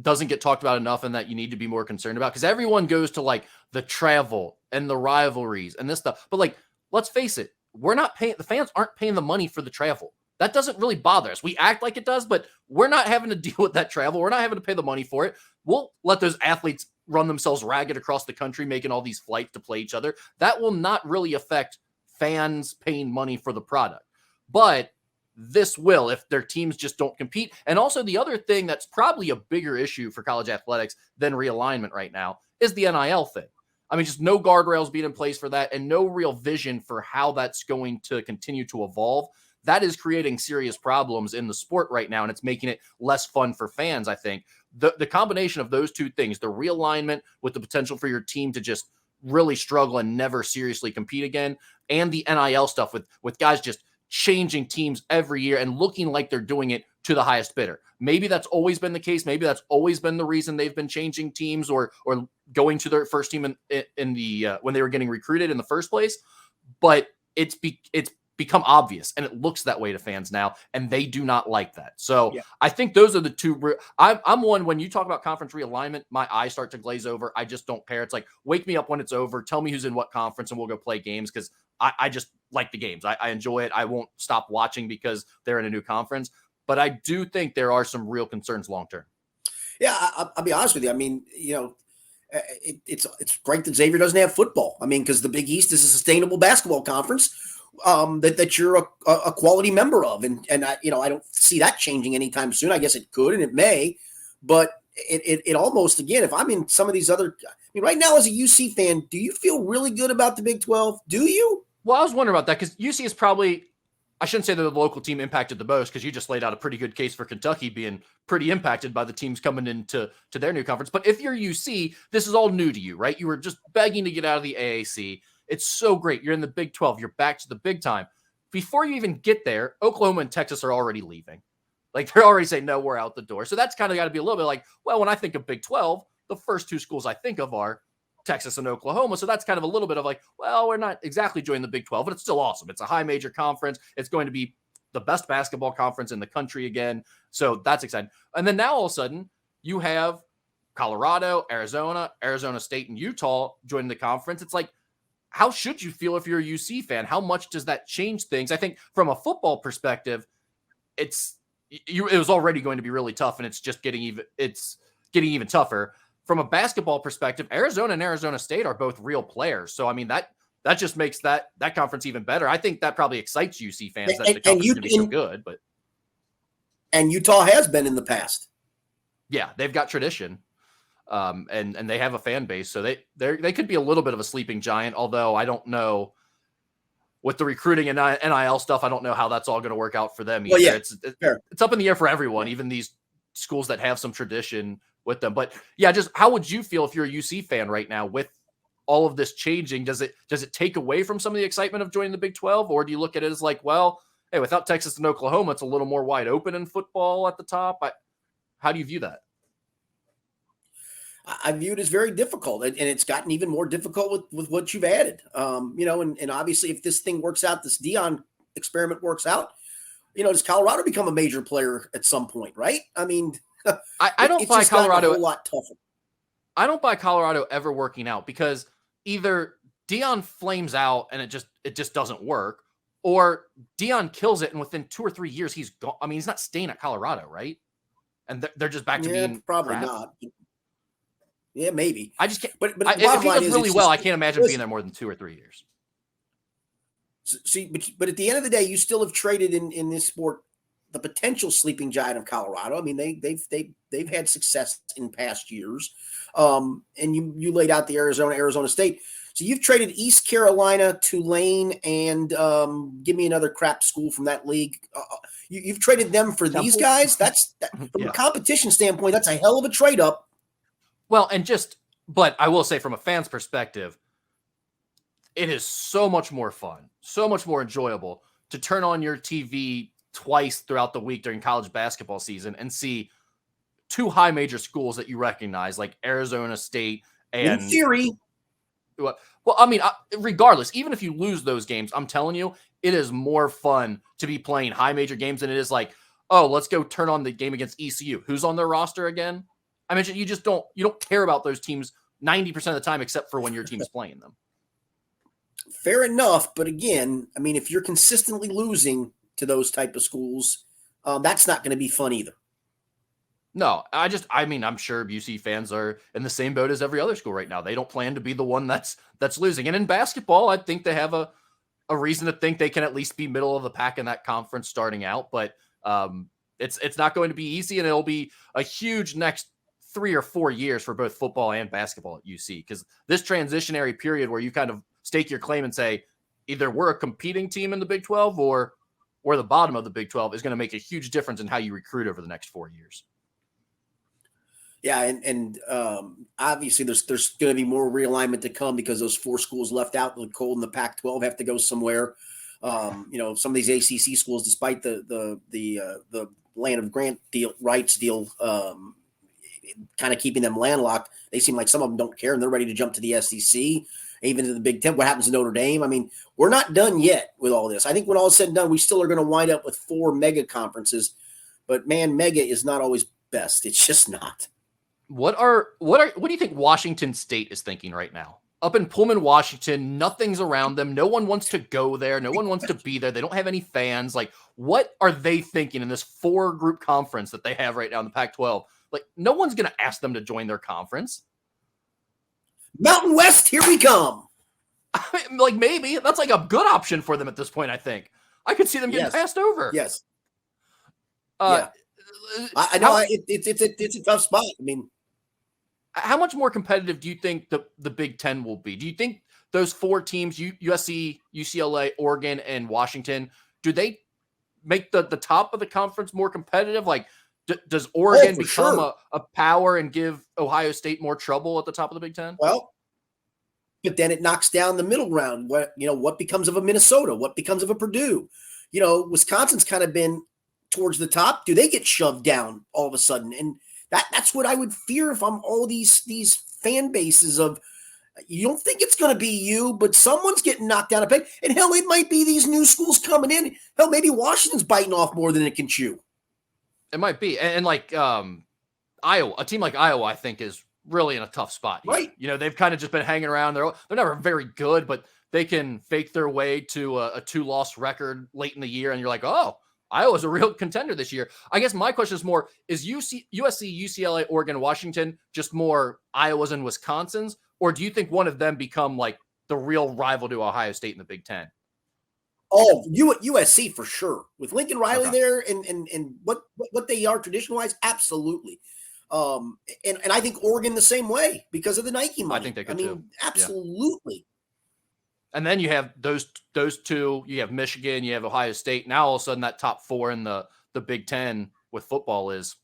doesn't get talked about enough and that you need to be more concerned about? Because everyone goes to like the travel and the rivalries and this stuff. But like, let's face it, we're not paying, the fans aren't paying the money for the travel. That doesn't really bother us. We act like it does, but we're not having to deal with that travel. We're not having to pay the money for it. We'll let those athletes run themselves ragged across the country, making all these flights to play each other. That will not really affect fans paying money for the product. But this will if their teams just don't compete. And also the other thing that's probably a bigger issue for college athletics than realignment right now is the NIL thing. I mean, just no guardrails being in place for that and no real vision for how that's going to continue to evolve. That is creating serious problems in the sport right now, and it's making it less fun for fans, I think. The combination of those two things, the realignment with the potential for your team to just really struggle and never seriously compete again, and the NIL stuff with guys just changing teams every year and looking like they're doing it to the highest bidder. Maybe that's always been the case. Maybe that's always been the reason they've been changing teams or going to their first team in the when they were getting recruited in the first place. But it's become obvious, and it looks that way to fans now, and they do not like that. So yeah. I think those are the two. I'm one, when you talk about conference realignment, my eyes start to glaze over. I just don't care. It's like, wake me up when it's over. Tell me who's in what conference, and we'll go play games, because I just like the games. I enjoy it. I won't stop watching because they're in a new conference. But I do think there are some real concerns long term. Yeah, I'll be honest with you. I mean, you know, it's great that Xavier doesn't have football. I mean, because the Big East is a sustainable basketball conference that you're a quality member of, and I, you know, I don't see that changing anytime soon. I guess it could and it may, but it almost, again, if I'm in some of these other, I mean, right now as a UC fan, do you feel really good about the Big 12? Do you? Well, I was wondering about that because UC is probably, I shouldn't say that the local team impacted the most, because you just laid out a pretty good case for Kentucky being pretty impacted by the teams coming into their new conference. But if you're UC, this is all new to you, right? You were just begging to get out of the AAC. It's so great. You're in the Big 12. You're back to the big time. Before you even get there, Oklahoma and Texas are already leaving. Like, they're already saying, no, we're out the door. So that's kind of got to be a little bit like, well, when I think of Big 12, the first two schools I think of are Texas and Oklahoma. So that's kind of a little bit of like, well, we're not exactly joining the Big 12, but it's still awesome. It's a high major conference. It's going to be the best basketball conference in the country again. So that's exciting. And then now all of a sudden you have Colorado, Arizona State, and Utah joining the conference. It's like, how should you feel if you're a UC fan? How much does that change things? I think from a football perspective, it was already going to be really tough, and it's getting even tougher. From a basketball perspective, Arizona and Arizona State are both real players. So, I mean, that just makes that conference even better. I think that probably excites UC fans that the conference is going to be so good. And Utah has been in the past. Yeah, they've got tradition. And they have a fan base, so they could be a little bit of a sleeping giant. Although I don't know with the recruiting and NIL stuff, I don't know how that's all going to work out for them either. Well, it's up in the air for everyone, even these schools that have some tradition with them. But yeah, just how would you feel if you're a UC fan right now with all of this changing? Does it take away from some of the excitement of joining the Big 12, or do you look at it as like, well, hey, without Texas and Oklahoma, it's a little more wide open in football at the top? How do you view that? I view it as very difficult, and it's gotten even more difficult with what you've added. You know, and obviously if this thing works out, this Dion experiment works out, you know, does Colorado become a major player at some point, right? I mean, I don't buy Colorado a whole lot tougher. I don't buy Colorado ever working out, because either Dion flames out and it just doesn't work, or Dion kills it and within 2 or 3 years he's gone. I mean, he's not staying at Colorado, right? And they're just back to being probably crap. not. Yeah, maybe. I just can't. But if he does really well, I can't imagine being there more than 2 or 3 years. See, but at the end of the day, you still have traded in this sport the potential sleeping giant of Colorado. I mean, they've had success in past years, and you laid out the Arizona State. So you've traded East Carolina, Tulane, and give me another crap school from that league. You've traded them for these guys. From a competition standpoint, that's a hell of a trade up. Well, but I will say from a fan's perspective, it is so much more fun, so much more enjoyable to turn on your TV twice throughout the week during college basketball season and see 2 high major schools that you recognize, like Arizona State and in theory. Well, I mean, regardless, even if you lose those games, I'm telling you, it is more fun to be playing high major games than it is like, oh, let's go turn on the game against ECU. Who's on their roster again? I mentioned you don't care about those teams 90% of the time, except for when your team is playing them. Fair enough, but again, I mean, if you're consistently losing to those type of schools, that's not going to be fun either. No, I'm sure UC fans are in the same boat as every other school right now. They don't plan to be the one that's losing. And in basketball, I think they have a reason to think they can at least be middle of the pack in that conference starting out. But it's not going to be easy, and it'll be a huge next 3 or 4 years for both football and basketball at UC, because this transitionary period where you kind of stake your claim and say either we're a competing team in the Big 12 or we're the bottom of the Big 12 is going to make a huge difference in how you recruit over the next 4 years. Yeah, and obviously there's going to be more realignment to come because those 4 schools left out in the cold in the Pac-12 have to go somewhere. Some of these ACC schools, despite the land of grant rights deal, kind of keeping them landlocked, they seem like some of them don't care and they're ready to jump to the SEC, even to the Big Ten. What happens to Notre Dame? I mean, we're not done yet with all this. I think when all is said and done, we still are going to wind up with 4 mega conferences, but man, mega is not always best. It's just not. What do you think Washington State is thinking right now? Up in Pullman, Washington, nothing's around them. No one wants to go there. No one wants to be there. They don't have any fans. Like, what are they thinking in this 4-group conference that they have right now in the Pac-12? Like, no one's going to ask them to join their conference. Mountain West, here we come. I mean, like, maybe that's like a good option for them at this point. I think I could see them getting passed over. Yes. Yeah. I know it's a tough spot. I mean, how much more competitive do you think the Big Ten will be? Do you think those 4 teams, USC, UCLA, Oregon, and Washington, do they make the top of the conference more competitive? Like, does Oregon become a power and give Ohio State more trouble at the top of the Big Ten? Well, but then it knocks down the middle round. What becomes of a Minnesota? What becomes of a Purdue? Wisconsin's kind of been towards the top. Do they get shoved down all of a sudden? And that's what I would fear if I'm all these fan bases of, you don't think it's going to be you, but someone's getting knocked down a peg. And hell, it might be these new schools coming in. Hell, maybe Washington's biting off more than it can chew. It might be. And like Iowa, a team like Iowa, I think is really in a tough spot. Right. They've kind of just been hanging around. They're never very good, but they can fake their way to a 2-loss record late in the year. And you're like, oh, Iowa's a real contender this year. I guess my question is more, is USC, UCLA, Oregon, Washington just more Iowas and Wisconsins? Or do you think one of them become like the real rival to Ohio State in the Big Ten? Oh, USC for sure. With Lincoln Riley there and what they are tradition-wise, absolutely. And I think Oregon the same way because of the Nike money. I think they could too. Absolutely. Yeah. And then you have those 2, you have Michigan, you have Ohio State. Now all of a sudden that top 4 in the Big Ten with football is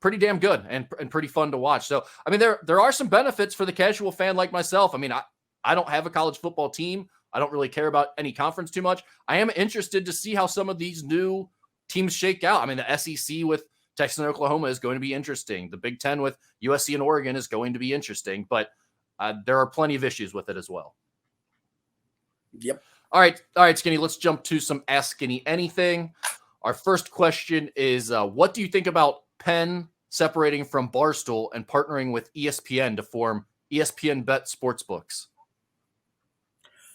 pretty damn good and pretty fun to watch. So, I mean, there are some benefits for the casual fan like myself. I mean, I don't have a college football team. I don't really care about any conference too much. I am interested to see how some of these new teams shake out. I mean, the SEC with Texas and Oklahoma is going to be interesting. The Big Ten with USC and Oregon is going to be interesting, but there are plenty of issues with it as well. Yep. All right, Skinny, let's jump to some Ask Skinny Anything. Our first question is, what do you think about Penn separating from Barstool and partnering with ESPN to form ESPN Bet Sportsbooks?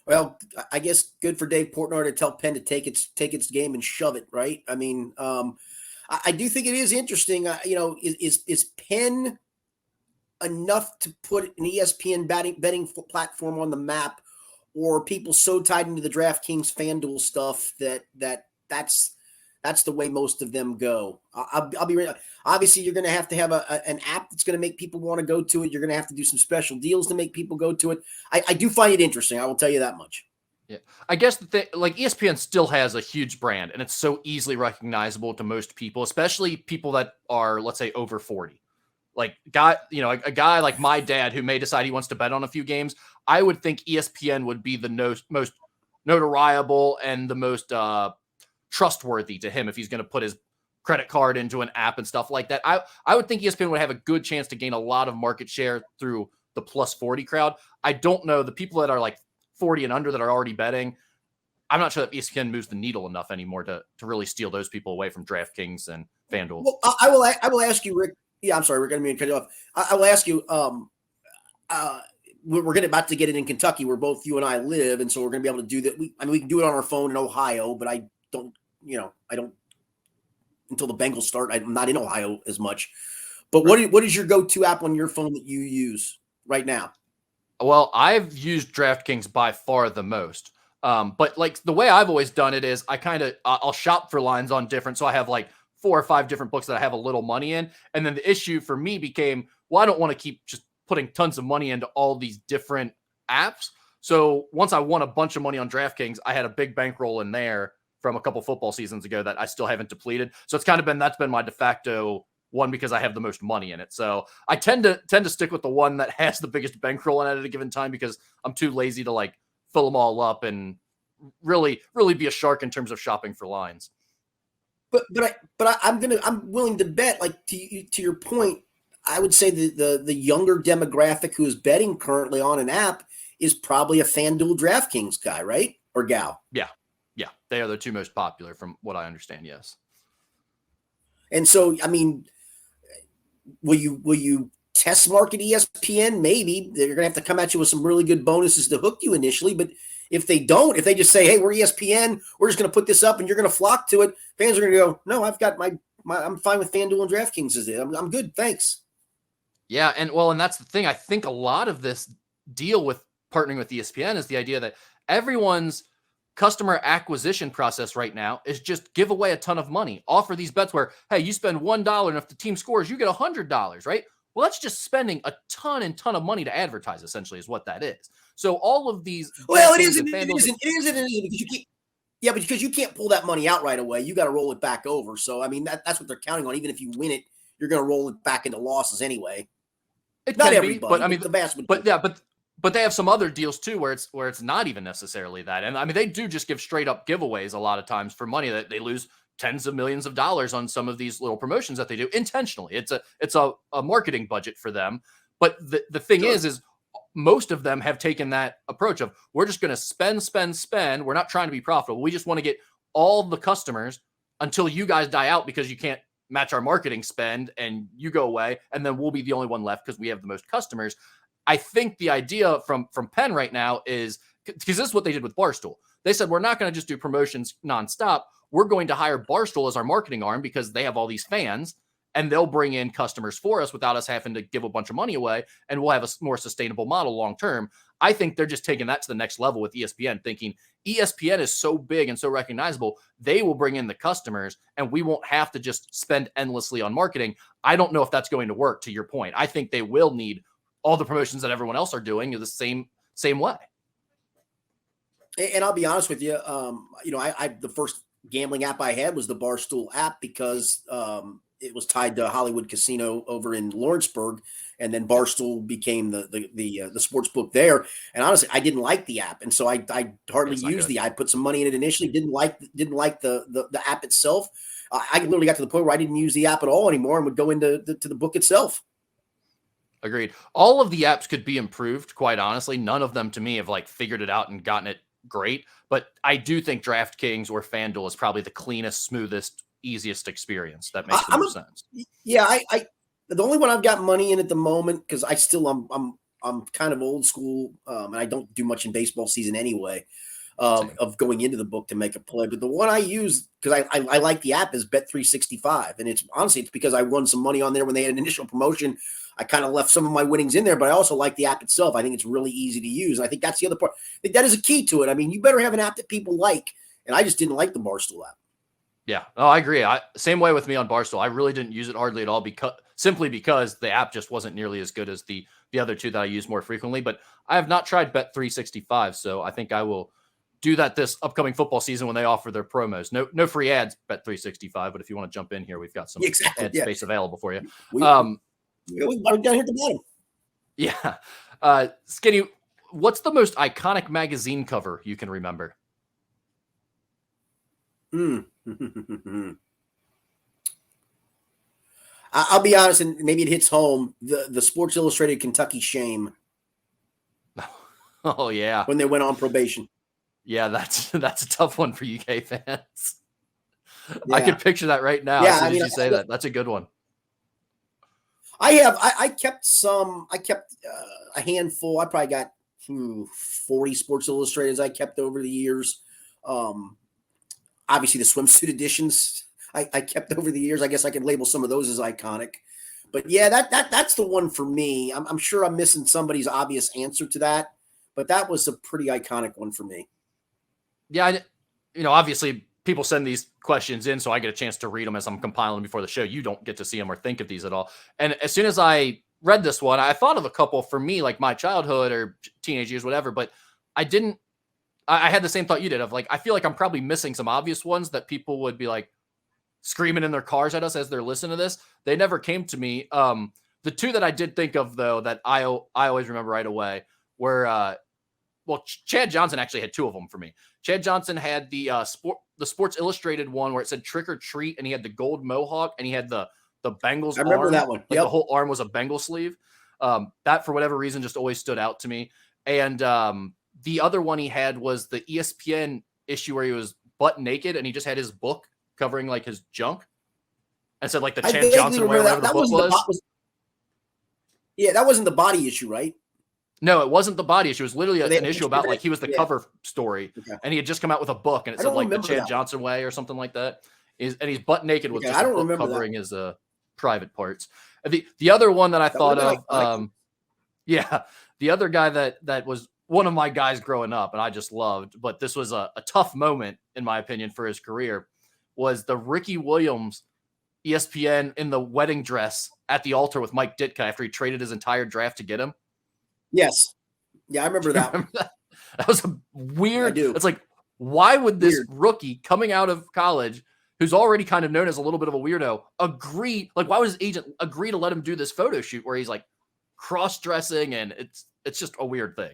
Well, I guess good for Dave Portnoy to tell Penn to take its game and shove it, right? I mean, I do think it is interesting. Is Penn enough to put an ESPN betting platform on the map, or are people so tied into the DraftKings FanDuel stuff that's the way most of them go? I'll be real. Obviously, you're going to have an app that's going to make people want to go to it. You're going to have to do some special deals to make people go to it. I do find it interesting. I will tell you that much. Yeah, I guess like ESPN still has a huge brand, and it's so easily recognizable to most people, especially people that are, let's say, over 40. Like a guy like my dad who may decide he wants to bet on a few games. I would think ESPN would be the most notariable and the most trustworthy to him if he's going to put his credit card into an app and stuff like that. I would think ESPN would have a good chance to gain a lot of market share through the plus 40 crowd. I don't know the people that are like 40 and under that are already betting. I'm not sure that ESPN moves the needle enough anymore to really steal those people away from DraftKings and FanDuel. Well, I will ask you, Rick. Yeah, I'm sorry. We're going to cut you off. I will ask you. We're going about to get it in Kentucky, where both you and I live, and so we're going to be able to do that. We can do it on our phone in Ohio, but I don't until the Bengals start. I'm not in Ohio as much. But what is your go-to app on your phone that you use right now? Well, I've used DraftKings by far the most. But like the way I've always done it is I'll shop for lines on different. So I have like 4 or 5 different books that I have a little money in. And then the issue for me became, well, I don't want to keep just putting tons of money into all these different apps. So once I won a bunch of money on DraftKings, I had a big bankroll in there from a couple football seasons ago that I still haven't depleted. So it's that's been my de facto one because I have the most money in it. So I tend to stick with the one that has the biggest bankroll in it at a given time because I'm too lazy to like fill them all up and really be a shark in terms of shopping for lines. But I'm willing to bet, like to your point, I would say the younger demographic who is betting currently on an app is probably a FanDuel DraftKings guy, right? Or gal. Yeah. Yeah. They are the two most popular from what I understand. Yes. And so, I mean, will you test market ESPN? Maybe they're going to have to come at you with some really good bonuses to hook you initially. But if they don't, if they just say, hey, we're ESPN, we're just going to put this up and you're going to flock to it, fans are going to go, no, I've got my I'm fine with FanDuel and DraftKings. I'm good. Thanks. Yeah. And that's the thing. I think a lot of this deal with partnering with ESPN is the idea that everyone's customer acquisition process right now is just give away a ton of money, offer these bets where, hey, you spend $1 and if the team scores, you get $100, right? Well, that's just spending a ton of money to advertise, essentially, is what that is. So all of these. Well, it isn't. Because you can't pull that money out right away. You got to roll it back over. So, I mean, that's what they're counting on. Even if you win it, you're going to roll it back into losses anyway. Not everybody, but I mean, the vast majority. But they have some other deals too where it's not even necessarily that. And I mean, they do just give straight up giveaways a lot of times for money that they lose tens of millions of dollars on some of these little promotions that they do intentionally. It's a marketing budget for them. But the thing is most of them have taken that approach of we're just going to spend. We're not trying to be profitable. We just want to get all the customers until you guys die out because you can't match our marketing spend and you go away. And then we'll be the only one left because we have the most customers. I think the idea from Penn right now is because this is what they did with Barstool. They said, we're not going to just do promotions nonstop. We're going to hire Barstool as our marketing arm because they have all these fans and they'll bring in customers for us without us having to give a bunch of money away. And we'll have a more sustainable model long-term. I think they're just taking that to the next level with ESPN, thinking ESPN is so big and so recognizable. They will bring in the customers and we won't have to just spend endlessly on marketing. I don't know if that's going to work, to your point. I think they will need all the promotions that everyone else are doing the same way. And I'll be honest with you, I the first gambling app I had was the Barstool app because it was tied to a Hollywood casino over in Lawrenceburg, and then Barstool became the sports book there. And honestly, I didn't like the app, and so I hardly used the. I put some money in it initially. Didn't like the app itself. I literally got to the point where I didn't use the app at all anymore, and would go into to the book itself. Agreed. All of the apps could be improved, quite honestly. None of them, to me, have like figured it out and gotten it great. But I do think DraftKings or FanDuel is probably the cleanest, smoothest, easiest experience. That makes the most sense. Yeah, I the only one I've got money in at the moment because I'm kind of old school and I don't do much in baseball season anyway. Of going into the book to make a play, but the one I use because I like the app is Bet365, and it's because I won some money on there when they had an initial promotion. I kind of left some of my winnings in there, but I also like the app itself. I think it's really easy to use, and I think that's the other part. I think that is a key to it. I mean, you better have an app that people like, and I just didn't like the Barstool app. Yeah, I agree. Same way with me on Barstool. I really didn't use it hardly at all because the app just wasn't nearly as good as the other two that I use more frequently. But I have not tried Bet365, so I think I will do that this upcoming football season when they offer their promos. No free ads, Bet365, but if you want to jump in here, we've got some ad space available for you. We're down here at the bottom. Yeah. Skinny, what's the most iconic magazine cover you can remember? I'll be honest, and maybe it hits home. The Sports Illustrated Kentucky Shame. Oh, yeah. When they went on probation. Yeah, that's a tough one for UK fans. Yeah. I could picture that right now. As soon as you say that. That's a good one. I kept some. I kept a handful. I probably got 40 Sports Illustrateds I kept over the years. Um, Obviously, the swimsuit editions I kept over the years. I guess I can label some of those as iconic. But yeah, that's the one for me. I'm sure I'm missing somebody's obvious answer to that, but that was a pretty iconic one for me. Yeah, obviously people send these questions in, so I get a chance to read them as I'm compiling them before the show. You don't get to see them or think of these at all. And as soon as I read this one, I thought of a couple for me, like my childhood or teenage years, whatever, but I didn't. I had the same thought you did of like, I feel like I'm probably missing some obvious ones that people would be like screaming in their cars at us as they're listening to this. They never came to me. The two that I did think of though, that I always remember right away were, Chad Johnson actually had two of them for me. Chad Johnson had the Sports Illustrated one where it said trick or treat, and he had the gold mohawk, and he had the Bengals. I remember arm. that one. Like the whole arm was a Bengal sleeve. That for whatever reason just always stood out to me. And the other one he had was the ESPN issue where he was butt naked and he just had his book covering like his junk, and said like the Chad Johnson way, whatever the book was. Yeah, that wasn't the body issue, right? No, it wasn't the body issue. It was literally an issue about like he was the cover story, and he had just come out with a book, and it said like the Chad Johnson way or something like that. And he's butt naked with just a book covering his private parts. The other one that I thought of, the other guy that was one of my guys growing up and I just loved, but this was a tough moment in my opinion for his career, was the Ricky Williams ESPN in the wedding dress at the altar with Mike Ditka after he traded his entire draft to get him. Yes. Yeah, I remember that. That was a weird. It's like, why would this rookie coming out of college, who's already kind of known as a little bit of a weirdo, agree? Like, why would his agent agree to let him do this photo shoot where he's like cross-dressing, and it's just a weird thing.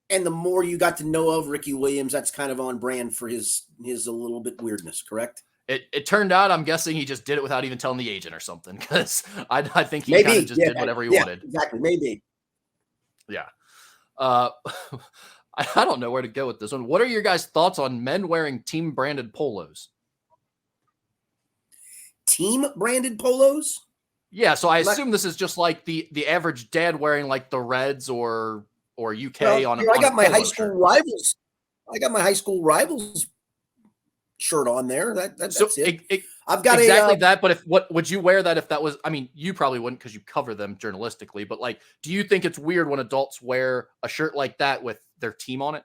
And the more you got to know of Ricky Williams, that's kind of on brand for his a little bit weirdness, correct? It turned out, I'm guessing he just did it without even telling the agent or something, because I think he kind of just did whatever he wanted. Exactly, maybe. Yeah. I don't know where to go with this one. What are your guys' thoughts on men wearing team branded polos? Team branded polos? Yeah, so I assume this is just like the average dad wearing like the Reds or UK on. I got my high school rivals. I got my high school rivals shirt on there. That's it. I've got exactly that. But what would you wear that if that was? I mean, you probably wouldn't because you cover them journalistically. But like, do you think it's weird when adults wear a shirt like that with their team on it?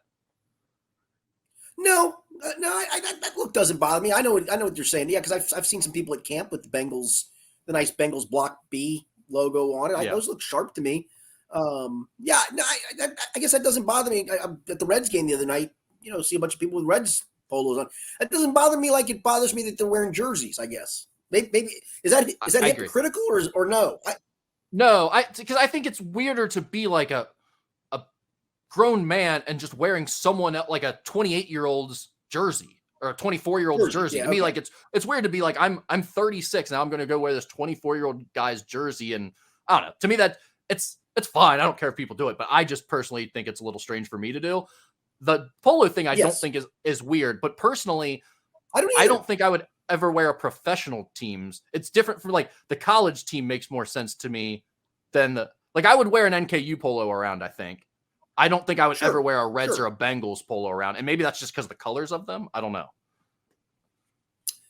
No. That look doesn't bother me. I know what you're saying. Yeah, because I've seen some people at camp with the nice Bengals Block B logo on it. Those look sharp to me. I guess that doesn't bother me. I'm at the Reds game the other night, see a bunch of people with Reds polos on. That doesn't bother me like it bothers me that they're wearing jerseys, I guess. Maybe is that hypocritical or no? No, because I think it's weirder to be like a grown man and just wearing someone like a 28-year-old's jersey or a 24-year-old's jersey. To me, like it's weird to be like, I'm 36 now, I'm going to go wear this 24-year-old guy's jersey, and I don't know. To me, that it's fine. I don't care if people do it, but I just personally think it's a little strange for me to do. The polo thing I don't think is weird, but personally, I don't think I would ever wear a professional team's. It's different from like the college team makes more sense to me than I would wear an NKU polo around, I think. I don't think I would ever wear a Reds or a Bengals polo around. And maybe that's just because of the colors of them. I don't know.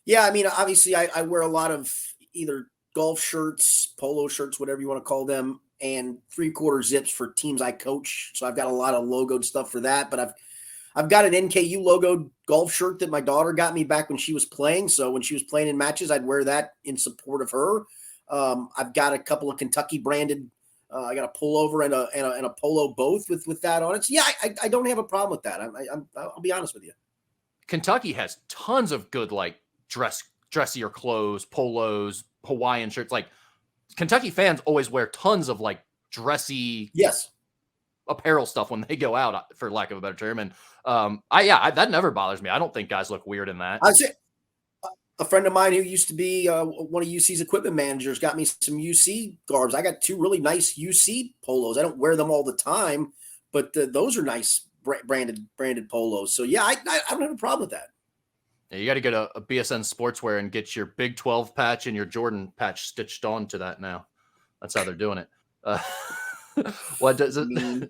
Yeah, I mean, obviously I wear a lot of either golf shirts, polo shirts, whatever you want to call them, and 3/4 zips for teams I coach. So I've got a lot of logoed stuff for that. But I've got an NKU logoed golf shirt that my daughter got me back when she was playing. So when she was playing in matches, I'd wear that in support of her. I've got a couple of Kentucky branded. I got a pullover and a polo both with that on it. So yeah, I don't have a problem with that. I'll be honest with you. Kentucky has tons of good like dressier clothes, polos, Hawaiian shirts. Like Kentucky fans always wear tons of like dressy apparel stuff when they go out, for lack of a better term. And that never bothers me. I don't think guys look weird in that. I'd say a friend of mine who used to be one of UC's equipment managers got me some UC garbs. I got two really nice UC polos. I don't wear them all the time, but those are nice branded polos. So yeah, I don't have a problem with that. Yeah, you got to go to a BSN Sportswear and get your Big 12 patch and your Jordan patch stitched onto that now. That's how they're doing it. What does it? Mean.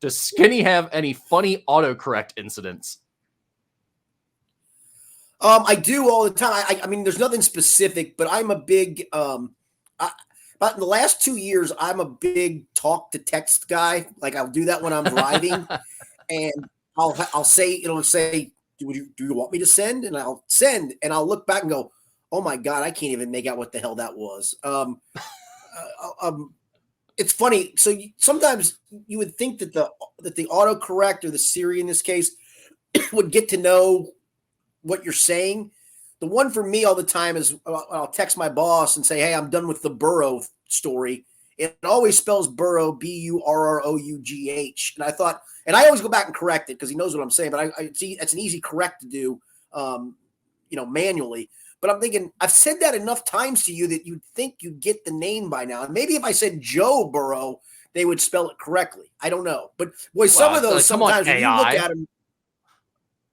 Does Skinny have any funny autocorrect incidents? I do all the time. I mean, there's nothing specific, but I'm a big about in the last 2 years, I'm a big talk to text guy. Like I'll do that when I'm driving, and I'll say, do you want me to send? And I'll send, and I'll look back and go, oh my god, I can't even make out what the hell that was. It's funny. So sometimes you would think that the autocorrect or the Siri in this case would get to know what you're saying. The one for me all the time is I'll text my boss and say, hey, I'm done with the Burrow story. It always spells Burrow, Burrough. And I thought, and I always go back and correct it because he knows what I'm saying, but I see it's an easy correct to do, manually. But I'm thinking, I've said that enough times to you that you'd think you'd get the name by now. And maybe if I said Joe Burrow, they would spell it correctly. I don't know. But boy, some of those, sometimes when you look at them,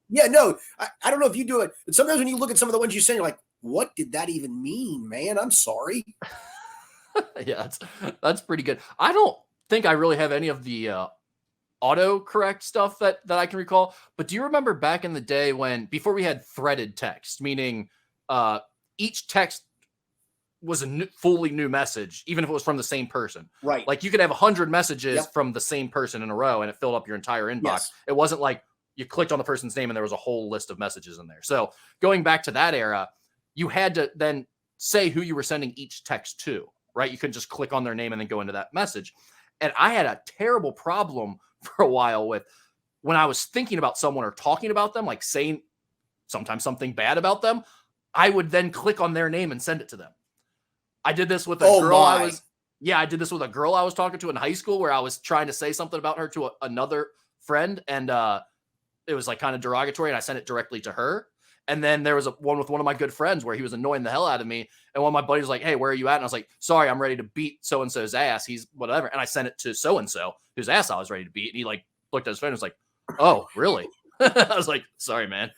yeah, no, I don't know if you do it, but sometimes when you look at some of the ones you send, you're like, what did that even mean, man? I'm sorry. Yeah, that's pretty good. I don't think I really have any of the autocorrect stuff that I can recall. But do you remember back in the day before we had threaded text, meaning each text was a fully new message, even if it was from the same person? Right. Like you could have 100 messages from the same person in a row and it filled up your entire inbox. Yes. It wasn't like you clicked on the person's name and there was a whole list of messages in there. So going back to that era, you had to then say who you were sending each text to, right? You couldn't just click on their name and then go into that message. And I had a terrible problem for a while with when I was thinking about someone or talking about them, like saying sometimes something bad about them, I would then click on their name and send it to them. I did this with a girl I did this with a girl I was talking to in high school where I was trying to say something about her to another friend. And it was like kind of derogatory and I sent it directly to her. And then there was one with one of my good friends where he was annoying the hell out of me. And one of my buddies was like, hey, where are you at? And I was like, sorry, I'm ready to beat so-and-so's ass. He's whatever. And I sent it to so-and-so whose ass I was ready to beat. And he like looked at his phone and was like, oh, really? I was like, sorry, man.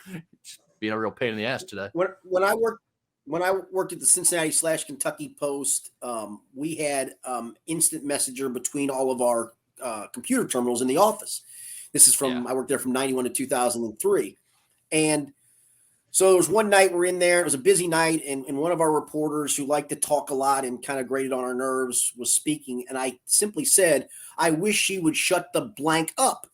Just being a real pain in the ass today. When I worked at the Cincinnati/Kentucky Post, we had instant messenger between all of our computer terminals in the office. This is I worked there from 91 to 2003. And so there was one night we're in there. It was a busy night. And one of our reporters who liked to talk a lot and kind of grated on our nerves was speaking. And I simply said, I wish she would shut the blank up.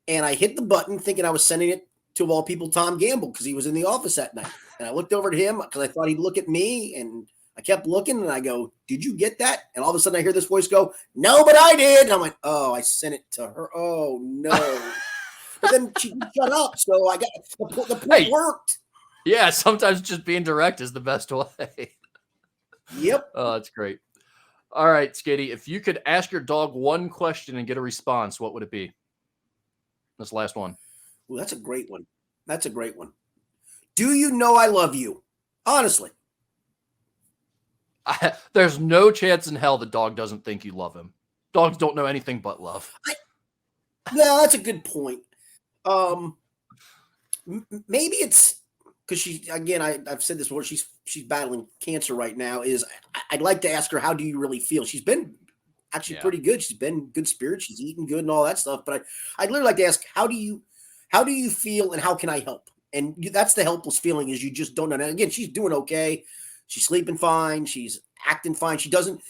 And I hit the button thinking I was sending it to, of all people, Tom Gamble, because he was in the office that night. And I looked over to him because I thought he'd look at me. And I kept looking and I go, did you get that? And all of a sudden I hear this voice go, no, but I did. And I'm like, oh, I sent it to her. Oh, no. But then she shut up. So I got the point worked. Yeah, sometimes just being direct is the best way. Yep. Oh, that's great. All right, Skitty, if you could ask your dog one question and get a response, what would it be? This last one. Ooh, that's a great one. That's a great one. Do you know I love you? Honestly. There's no chance in hell the dog doesn't think you love him. Dogs don't know anything but love. No, that's a good point. Maybe it's because I've said this before, she's battling cancer right now, I'd like to ask her, how do you really feel? She's been actually pretty good. She's been good spirits. She's eating good and all that stuff. But I'd literally like to ask, how do you feel and how can I help? And that's the helpless feeling is you just don't know. And again, she's doing okay. She's sleeping fine. She's acting fine.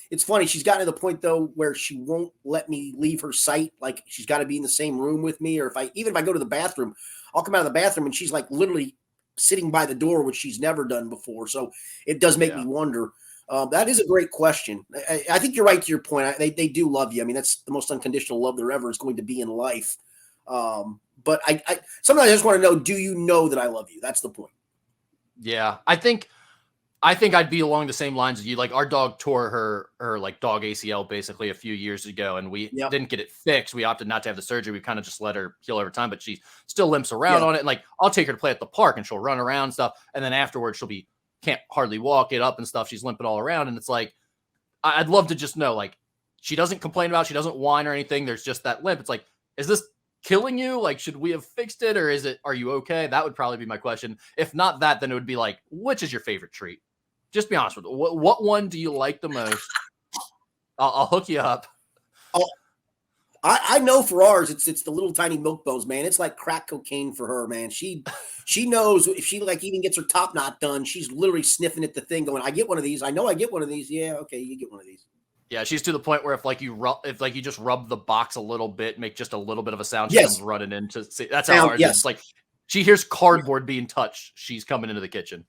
It's funny. She's gotten to the point though, where she won't let me leave her sight. Like she's got to be in the same room with me. Or even if I go to the bathroom, I'll come out of the bathroom and she's like literally sitting by the door, which she's never done before. So it does make me wonder. That is a great question. I think you're right to your point. They do love you. I mean, that's the most unconditional love there ever is going to be in life. But I sometimes I just want to know, do you know that I love you? That's the point. Yeah. I think I'd be along the same lines as you. Like our dog tore her like dog ACL basically a few years ago, and we didn't get it fixed. We opted not to have the surgery. We kind of just let her heal over time, but she still limps around on it. And like I'll take her to play at the park and she'll run around and stuff. And then afterwards can't hardly walk, get up and stuff. She's limping all around. And it's like, I'd love to just know, like, she doesn't complain about, she doesn't whine or anything. There's just that limp. It's like, is this killing you? Like, should we have fixed it, or are you okay? That would probably be my question. If not that, then it would be like, which is your favorite treat? Just be honest with me. What one do you like the most? I'll hook you up. Oh, I know for ours, it's the little tiny milk bones, man. It's like crack cocaine for her, man. She knows if she like even gets her top knot done, she's literally sniffing at the thing, going, "I get one of these. I know I get one of these. Yeah, okay, you get one of these." Yeah, she's to the point where if you just rub the box a little bit, make just a little bit of a sound, she Yes. comes running in to see. That's how ours Yes. is. Like she hears cardboard being touched, she's coming into the kitchen.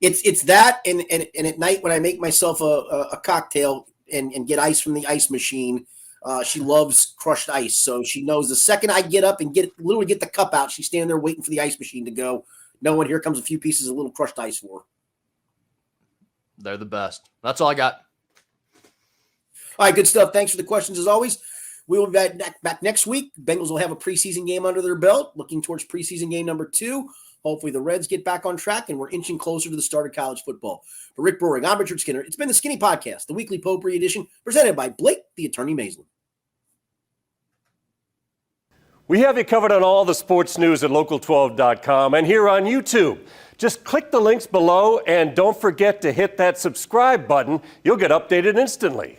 It's that, and at night when I make myself a cocktail and get ice from the ice machine, she loves crushed ice. So she knows the second I get up and literally get the cup out, she's standing there waiting for the ice machine to go, knowing here comes a few pieces of little crushed ice for her. They're the best. That's all I got. All right, good stuff. Thanks for the questions as always. We will be back next week. Bengals will have a preseason game under their belt, looking towards preseason game number 2. Hopefully the Reds get back on track and we're inching closer to the start of college football. For Rick Broering, I'm Richard Skinner. It's been the Skinny Podcast, the weekly potpourri edition, presented by Blake, the Attorney Maislin. We have you covered on all the sports news at local12.com and here on YouTube. Just click the links below and don't forget to hit that subscribe button. You'll get updated instantly.